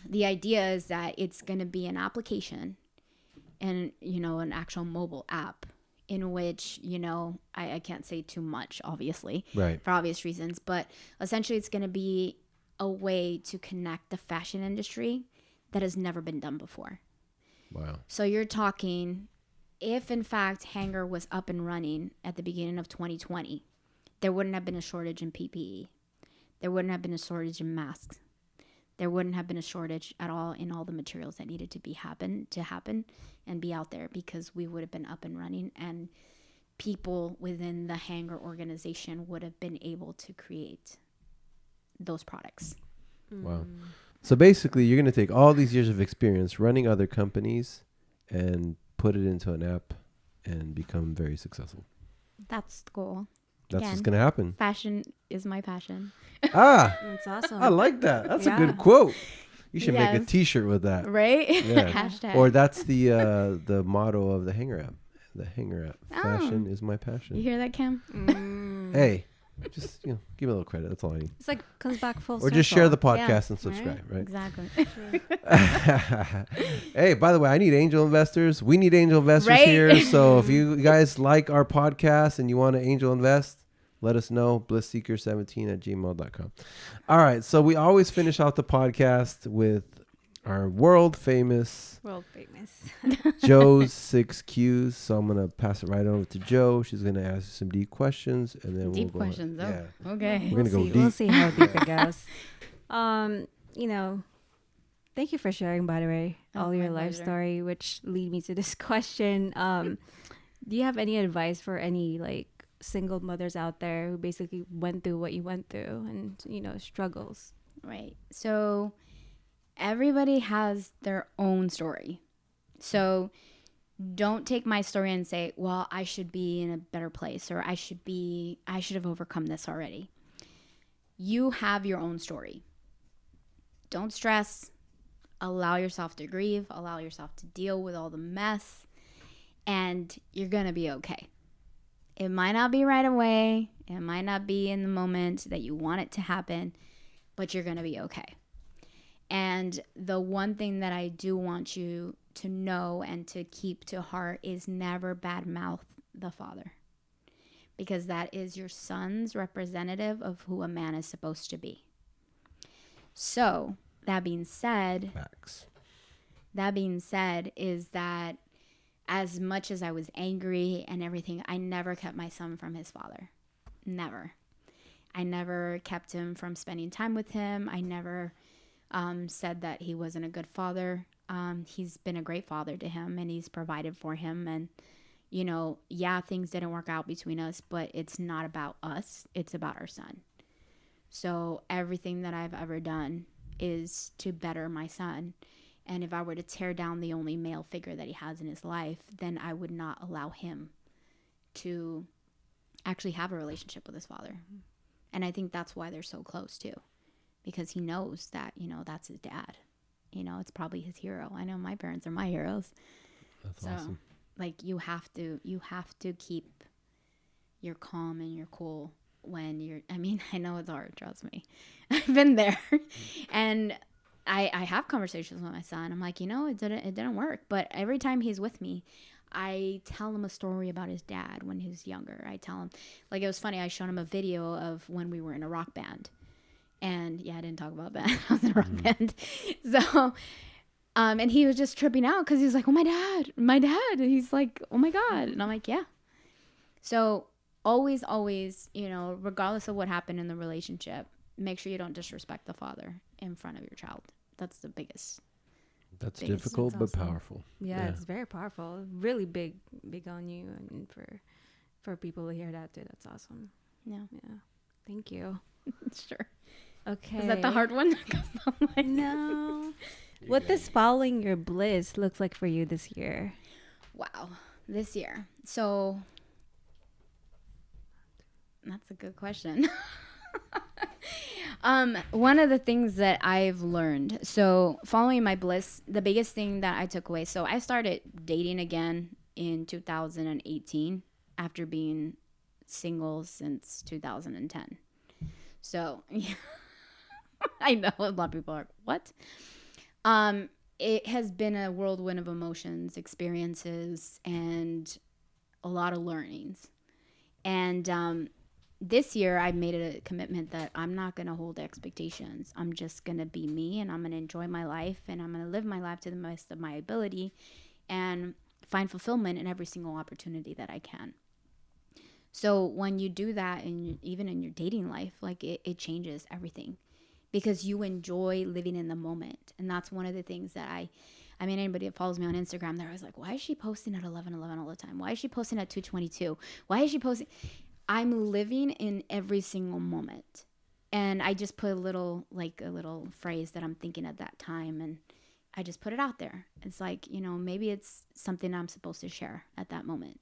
Speaker 1: the idea is that it's going to be an application and, an actual mobile app in which, I can't say too much, obviously,
Speaker 2: right,
Speaker 1: for obvious reasons. But essentially it's going to be a way to connect the fashion industry that has never been done before.
Speaker 2: Wow.
Speaker 1: So you're talking, if in fact Hanger was up and running at the beginning of 2020, there wouldn't have been a shortage in PPE. There wouldn't have been a shortage in masks. There wouldn't have been a shortage at all in all the materials that needed to happen and be out there, because we would have been up and running and people within the Hanger organization would have been able to create those products.
Speaker 2: Wow. So basically, you're going to take all these years of experience running other companies and put it into an app and become very successful.
Speaker 1: That's the goal.
Speaker 2: That's what's going to happen.
Speaker 1: Fashion is my passion.
Speaker 3: That's awesome.
Speaker 2: I like that. That's a good quote. You should make a T-shirt with that.
Speaker 1: Right?
Speaker 2: Yeah.
Speaker 1: Hashtag.
Speaker 2: Or that's the motto of the Hanger app. The Hanger app. Fashion is my passion.
Speaker 1: You hear that, Cam?
Speaker 2: Hey. Just give me a little credit. That's all I need.
Speaker 3: It's like comes back full circle.
Speaker 2: Or just share the podcast and subscribe, right?
Speaker 1: Exactly.
Speaker 2: Hey, by the way, I need angel investors. We need angel investors here. So if you guys like our podcast and you want to angel invest, let us know. blissseeker17@gmail.com. All right. So we always finish out the podcast with our world famous Joe's 6 Qs. So I'm going to pass it right over to Joe. She's going to ask you some deep questions. And then
Speaker 1: deep questions.
Speaker 2: Yeah.
Speaker 1: Okay.
Speaker 2: We're going to go deep.
Speaker 3: We'll see how deep it goes. Thank you for sharing, by the way, all your life story, which lead me to this question. Do you have any advice for any like single mothers out there who basically went through what you went through and, struggles?
Speaker 1: Right. So everybody has their own story. So don't take my story and say, well, I should be in a better place, or I should have overcome this already. You have your own story. Don't stress. Allow yourself to grieve. Allow yourself to deal with all the mess. And you're going to be okay. It might not be right away. It might not be in the moment that you want it to happen. But you're going to be okay. And the one thing that I do want you to know and to keep to heart is never badmouth the father. Because that is your son's representative of who a man is supposed to be. So, that being said, is that as much as I was angry and everything, I never kept my son from his father. Never. I never kept him from spending time with him. I never said that he wasn't a good father. He's been a great father to him, and he's provided for him. And, things didn't work out between us, but it's not about us. It's about our son. So everything that I've ever done is to better my son. And if I were to tear down the only male figure that he has in his life, then I would not allow him to actually have a relationship with his father. And I think that's why they're so close too, because he knows that, that's his dad. It's probably his hero. I know my parents are my heroes.
Speaker 2: That's awesome.
Speaker 1: Like you have to keep your calm and your cool when I know it's hard, trust me. I've been there. And I have conversations with my son. I'm like, it didn't work. But every time he's with me, I tell him a story about his dad when he was younger. I tell him, like, it was funny. I showed him a video of when we were in a rock band. And yeah, I didn't talk about that. I was in a rock band. So, and he was just tripping out because he was like, oh, my dad. And he's like, oh my God. And I'm like, yeah. So always, regardless of what happened in the relationship, make sure you don't disrespect the father in front of your child. That's the biggest.
Speaker 2: That's difficult, but
Speaker 3: awesome.
Speaker 2: Powerful.
Speaker 3: Yeah, it's very powerful. Really big on you, and for people to hear that too. That's awesome. Yeah. Thank you.
Speaker 1: Sure.
Speaker 3: Okay.
Speaker 1: Is that the hard one?
Speaker 3: No. What does following your bliss looks like for you this year?
Speaker 1: Wow, this year. So that's a good question. One of the things that I've learned, so following my bliss, the biggest thing that I took away, so I started dating again in 2018 after being single since 2010. So I know a lot of people are, what? It has been a whirlwind of emotions, experiences, and a lot of learnings. And this year, I made a commitment that I'm not going to hold expectations. I'm just going to be me, and I'm going to enjoy my life, and I'm going to live my life to the best of my ability and find fulfillment in every single opportunity that I can. So when you do that, and even in your dating life, like it changes everything because you enjoy living in the moment. And that's one of the things that I mean, anybody that follows me on Instagram, they're always like, why is she posting at 11:11 all the time? Why is she posting at 2:22? Why is she posting? I'm living in every single moment. And I just put a little phrase that I'm thinking at that time. And I just put it out there. It's like, maybe it's something I'm supposed to share at that moment.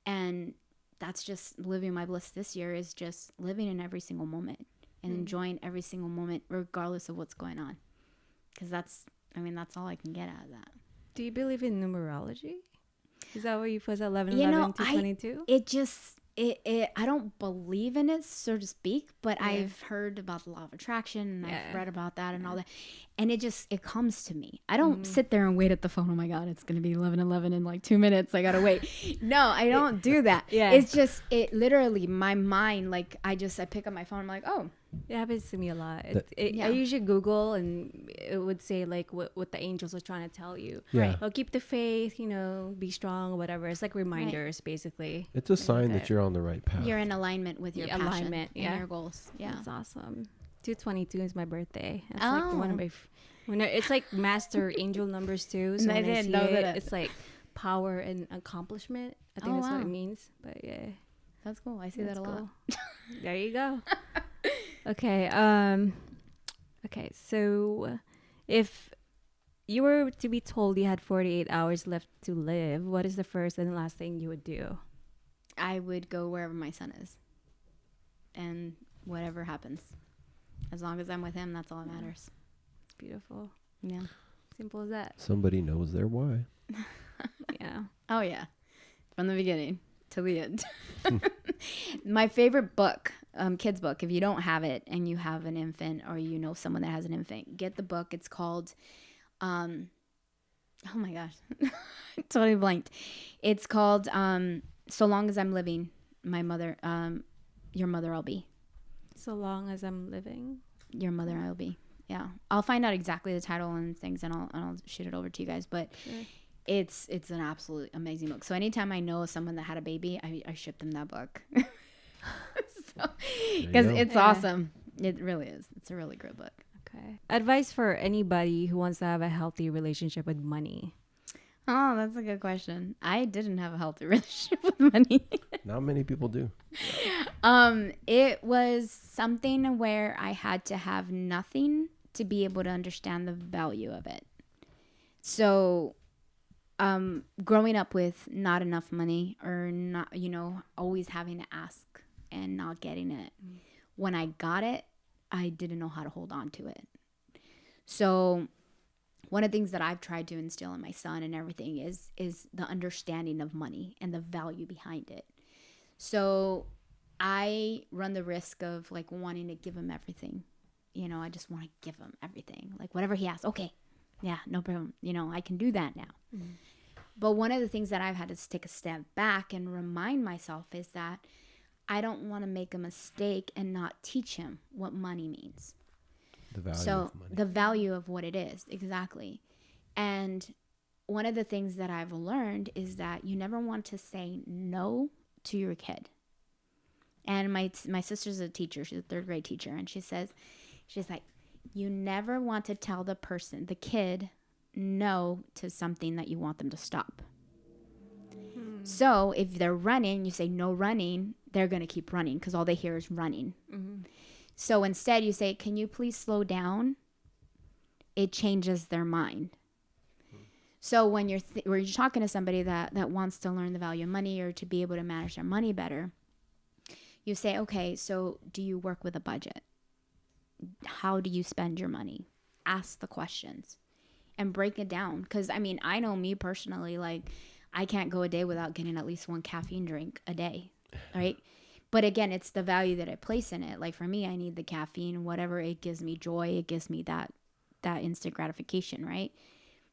Speaker 1: And that's just living my bliss this year, is just living in every single moment and enjoying every single moment, regardless of what's going on. Because that's all I can get out of that. Do
Speaker 3: you believe in numerology? Is that what you put 11:11 to 22?
Speaker 1: I don't believe in it, so to speak, but I've heard about the law of attraction, and I've read about that and all that, and it comes to me. I don't sit there and wait at the phone. Oh my God, it's gonna be 11:11 in like 2 minutes. I gotta wait. No, I don't do that. It's just literally my mind. Like I pick up my phone. I'm like, oh.
Speaker 3: It happens to me a lot. I usually Google, and it would say like what the angels are trying to tell you.
Speaker 2: Yeah.
Speaker 3: Oh, keep the faith, be strong, whatever. It's like reminders, basically.
Speaker 2: It's a sign that you're on the right path.
Speaker 1: You're in alignment with your passion and your goals. Yeah,
Speaker 3: that's awesome. 222 is my birthday. That's like one of my. It's like master angel numbers too. So
Speaker 1: I didn't know that.
Speaker 3: It's like power and accomplishment. I think that's what it means. But yeah,
Speaker 1: that's cool. I see that a lot.
Speaker 3: There you go. Okay. Okay. So, if you were to be told you had 48 hours left to live, what is the first and last thing you would do?
Speaker 1: I would go wherever my son is, and whatever happens, as long as I'm with him, that's all that matters.
Speaker 3: It's beautiful.
Speaker 1: Yeah.
Speaker 3: Simple as that.
Speaker 2: Somebody knows their why.
Speaker 3: Yeah.
Speaker 1: Oh yeah, from the beginning to the end. My favorite book, kids book, if you don't have it and you have an infant or someone that has an infant, get the book. It's called oh my gosh, totally blanked. It's called So Long as I'm Living, My Mother, Your Mother I'll Be.
Speaker 3: So Long as I'm Living,
Speaker 1: Your Mother I'll Be. Yeah, I'll find out exactly the title and things, and I'll shoot it over to you guys. But it's an absolute amazing book. So anytime I know someone that had a baby, I ship them that book. Because it's awesome. It really is. It's a really good book.
Speaker 3: Okay. Advice for anybody who wants to have a healthy relationship with money.
Speaker 1: Oh, that's a good question. I didn't have a healthy relationship with money.
Speaker 2: Not many people do.
Speaker 1: It was something where I had to have nothing to be able to understand the value of it. So growing up with not enough money, or not, always having to ask and not getting it. When I got it, I didn't know how to hold on to it. So one of the things that I've tried to instill in my son and everything is the understanding of money and the value behind it. So I run the risk of like wanting to give him everything. I just want to give him everything. Like whatever he asks, okay, yeah, no problem. I can do that now. Mm-hmm. But one of the things that I've had to take a step back and remind myself is that I don't want to make a mistake and not teach him what money means.
Speaker 2: The value of money.
Speaker 1: The value of what it is, exactly. And one of the things that I've learned is that you never want to say no to your kid. And my sister's a teacher. She's a third grade teacher. And she's like, you never want to tell the kid, no to something that you want them to stop. So if they're running, you say no running, they're going to keep running because all they hear is running. Mm-hmm. So instead you say, can you please slow down? It changes their mind. So when you're talking to somebody that wants to learn the value of money or to be able to manage their money better, you say, okay, so do you work with a budget? How do you spend your money? Ask the questions and break it down. Because, I know me personally, like, I can't go a day without getting at least one caffeine drink a day, right? But again, it's the value that I place in it. Like for me, I need the caffeine, whatever. It gives me joy. It gives me that instant gratification, right?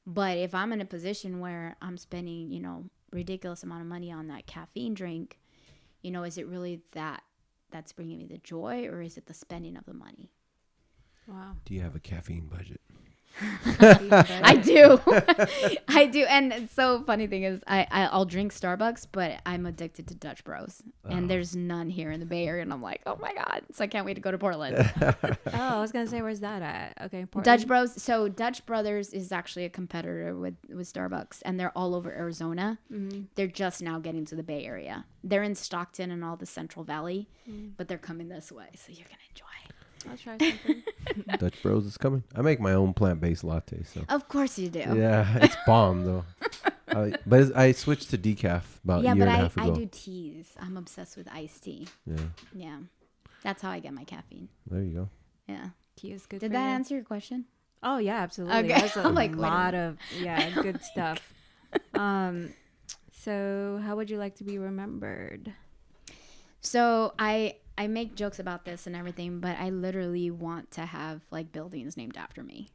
Speaker 1: But if I'm in a position where I'm spending, ridiculous amount of money on that caffeine drink, is it really that's bringing me the joy, or is it the spending of the money?
Speaker 3: Wow.
Speaker 2: Do you have a caffeine budget?
Speaker 1: I do. I do. And so funny thing is I'll drink Starbucks, but I'm addicted to Dutch Bros. And there's none here in the Bay Area. And I'm like, oh my God. So I can't wait to go to Portland.
Speaker 3: I was going to say, where's that at? Okay. Portland.
Speaker 1: Dutch Bros. So Dutch Brothers is actually a competitor with Starbucks, and they're all over Arizona. Mm-hmm. They're just now getting to the Bay Area. They're in Stockton and all the Central Valley, but they're coming this way. So you're going to enjoy it.
Speaker 3: I'll try something.
Speaker 2: Dutch Bros is coming. I make my own plant-based latte. So
Speaker 1: of course you do.
Speaker 2: Yeah, it's bomb though. But I switched to decaf about a year and a half ago.
Speaker 1: I do teas. I'm obsessed with iced tea. Yeah. That's how I get my caffeine.
Speaker 2: There you go.
Speaker 1: Yeah.
Speaker 3: Tea is good.
Speaker 1: Did that answer your question?
Speaker 3: Oh yeah, absolutely.
Speaker 1: Okay.
Speaker 3: That's a lot of good stuff. So how would you like to be remembered?
Speaker 1: So I make jokes about this and everything, but I literally want to have like buildings named after me.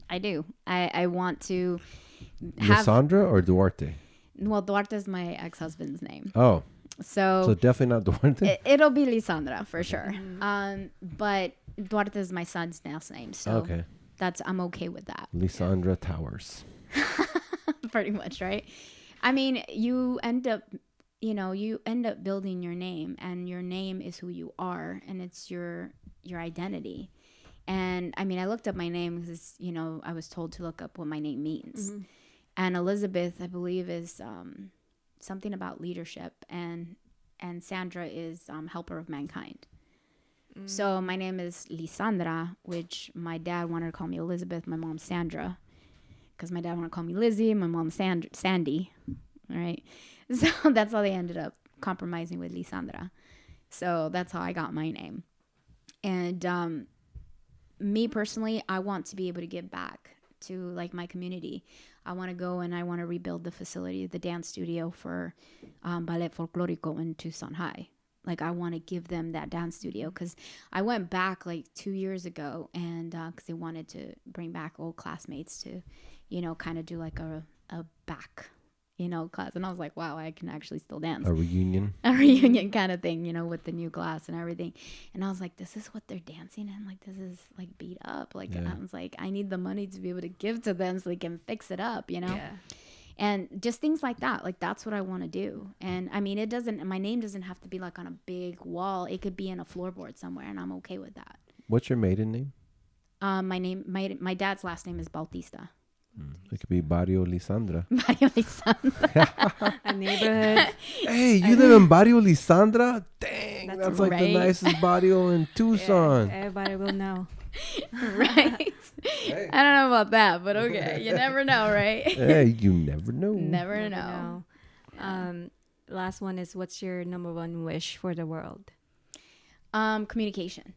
Speaker 1: I do. I want to have
Speaker 2: LisSandra or Duarte?
Speaker 1: Well, Duarte is my ex-husband's name.
Speaker 2: Oh.
Speaker 1: So
Speaker 2: definitely not Duarte?
Speaker 1: It'll be LisSandra for sure. But Duarte is my son's last name. So
Speaker 2: okay.
Speaker 1: I'm okay with that.
Speaker 2: LisSandra Towers.
Speaker 1: Pretty much, right? I mean, you end up building your name, and your name is who you are, and it's your identity. And I mean, I looked up my name because, I was told to look up what my name means. Mm-hmm. And Elizabeth, I believe, is something about leadership, and Sandra is helper of mankind. Mm. So my name is LisSandra, which my dad wanted to call me Elizabeth, my mom Sandra, because my dad wanted to call me Lizzie, my mom Sandy. All right. So that's how they ended up compromising with LisSandra. So that's how I got my name. And me personally, I want to be able to give back to like my community. I want to go and I want to rebuild the facility, the dance studio for Ballet Folklorico in Tucson High. Like, I want to give them that dance studio because I went back like 2 years ago, and because they wanted to bring back old classmates to, kind of do like a back, class. And I was like, wow, I can actually still dance.
Speaker 2: A reunion
Speaker 1: kind of thing, with the new class and everything. And I was like, this is what they're dancing in? Like, this is like beat up. Like, yeah. I was like, I need the money to be able to give to them so they can fix it up, Yeah. And just things like that. Like, that's what I want to do. And I mean, my name doesn't have to be like on a big wall. It could be in a floorboard somewhere, and I'm okay with that.
Speaker 2: What's your maiden name?
Speaker 1: My dad's last name is Bautista.
Speaker 2: It could be Barrio LisSandra.
Speaker 1: Barrio LisSandra.
Speaker 3: A neighborhood.
Speaker 2: Hey, you live in Barrio LisSandra? Dang, that's like the nicest barrio in Tucson.
Speaker 3: Yeah, everybody will know.
Speaker 1: Right. Hey. I don't know about that, but okay. You never know, right?
Speaker 2: Hey, you never know.
Speaker 1: Never know.
Speaker 3: Last one is, what's your number one wish for the world?
Speaker 1: Communication.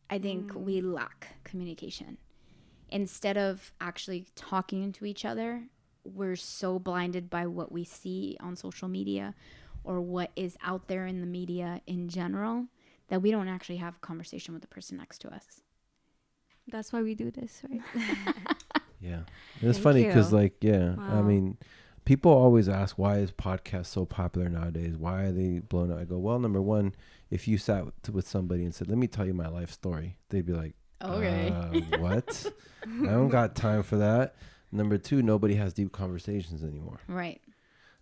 Speaker 1: I think we lack communication. Instead of actually talking to each other, we're so blinded by what we see on social media or what is out there in the media in general that we don't actually have a conversation with the person next to us.
Speaker 3: That's why we do this, right?
Speaker 2: Yeah. It's funny because, wow. I mean, people always ask, why is podcast so popular nowadays? Why are they blown up? I go, well, number one, if you sat with somebody and said, let me tell you my life story, they'd be like, okay. What? I don't got time for that. Number two, nobody has deep conversations anymore.
Speaker 1: Right.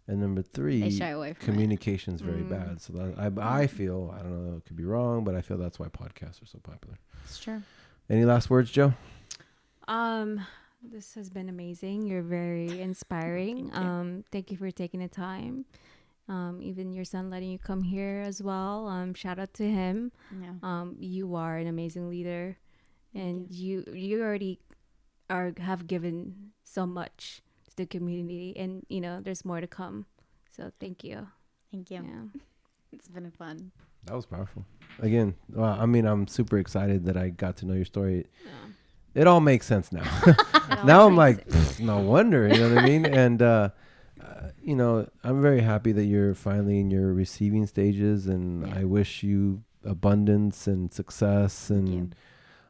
Speaker 2: And number three,
Speaker 1: they shy away from
Speaker 2: communication is very bad. So I feel, I don't know, it could be wrong, but I feel that's why podcasts are so popular.
Speaker 1: It's true.
Speaker 2: Any last words, Joe?
Speaker 3: This has been amazing. You're very inspiring. Thank you for taking the time. Even your son letting you come here as well. Shout out to him. Yeah. You are an amazing leader, and you already have given so much to the community, and there's more to come. So thank you.
Speaker 1: Thank you. Yeah. It's been fun.
Speaker 2: That was powerful. Again, I mean, I'm super excited that I got to know your story. It all makes sense now. Now I'm like, no wonder, you know what I mean? And, I'm very happy that you're finally in your receiving stages, and I wish you abundance and success. And,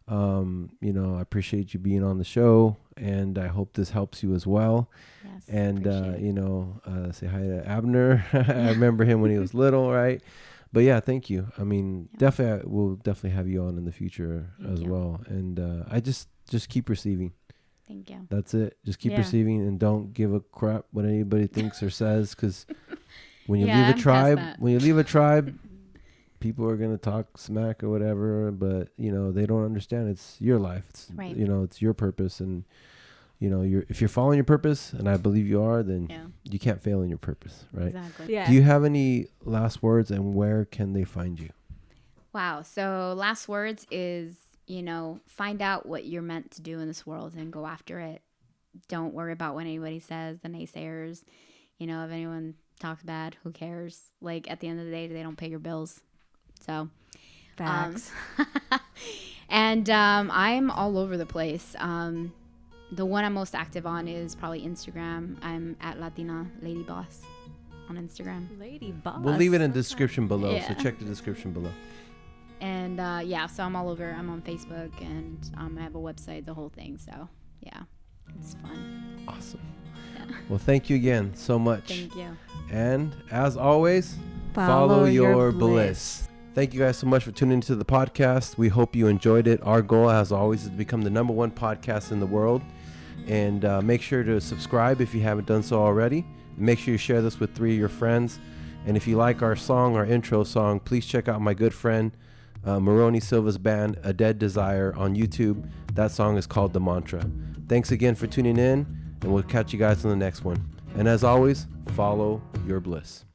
Speaker 2: I appreciate you being on the show, and I hope this helps you as well. Yes, and, say hi to Abner. I remember him when he was little, right? But yeah, thank you. I mean, we'll definitely have you on in the future as well. And I just keep receiving.
Speaker 1: Thank you.
Speaker 2: That's it. Just keep receiving, and don't give a crap what anybody thinks or says, because when you leave a tribe, people are gonna talk smack or whatever. But they don't understand. It's your life. It's it's your purpose, and if you're following your purpose, and I believe you are, then you can't fail in your purpose, right?
Speaker 1: Exactly.
Speaker 2: Yeah. Do you have any last words, and where can they find you?
Speaker 1: Wow. So last words is, find out what you're meant to do in this world and go after it. Don't worry about what anybody says, the naysayers. If anyone talks bad, who cares? Like, at the end of the day, they don't pay your bills. So,
Speaker 3: facts.
Speaker 1: And I'm all over the place. The one I'm most active on is probably Instagram. I'm at Latina Lady Boss on Instagram.
Speaker 3: Lady boss.
Speaker 2: We'll leave it in the description below. So check the description below.
Speaker 1: And so I'm all over. I'm on Facebook, and I have a website, the whole thing. So yeah, it's fun.
Speaker 2: Awesome. Yeah. Well, thank you again so much.
Speaker 1: Thank you.
Speaker 2: And as always, follow your bliss. Thank you guys so much for tuning into the podcast. We hope you enjoyed it. Our goal, as always, is to become the #1 podcast in the world. And make sure to subscribe if you haven't done so already. Make sure you share this with 3 of your friends. And if you like our song, our intro song, please check out my good friend Maroney Silva's band, A Dead Desire, on YouTube. That song is called The Mantra. Thanks again for tuning in, and we'll catch you guys on the next one. And as always, follow your bliss.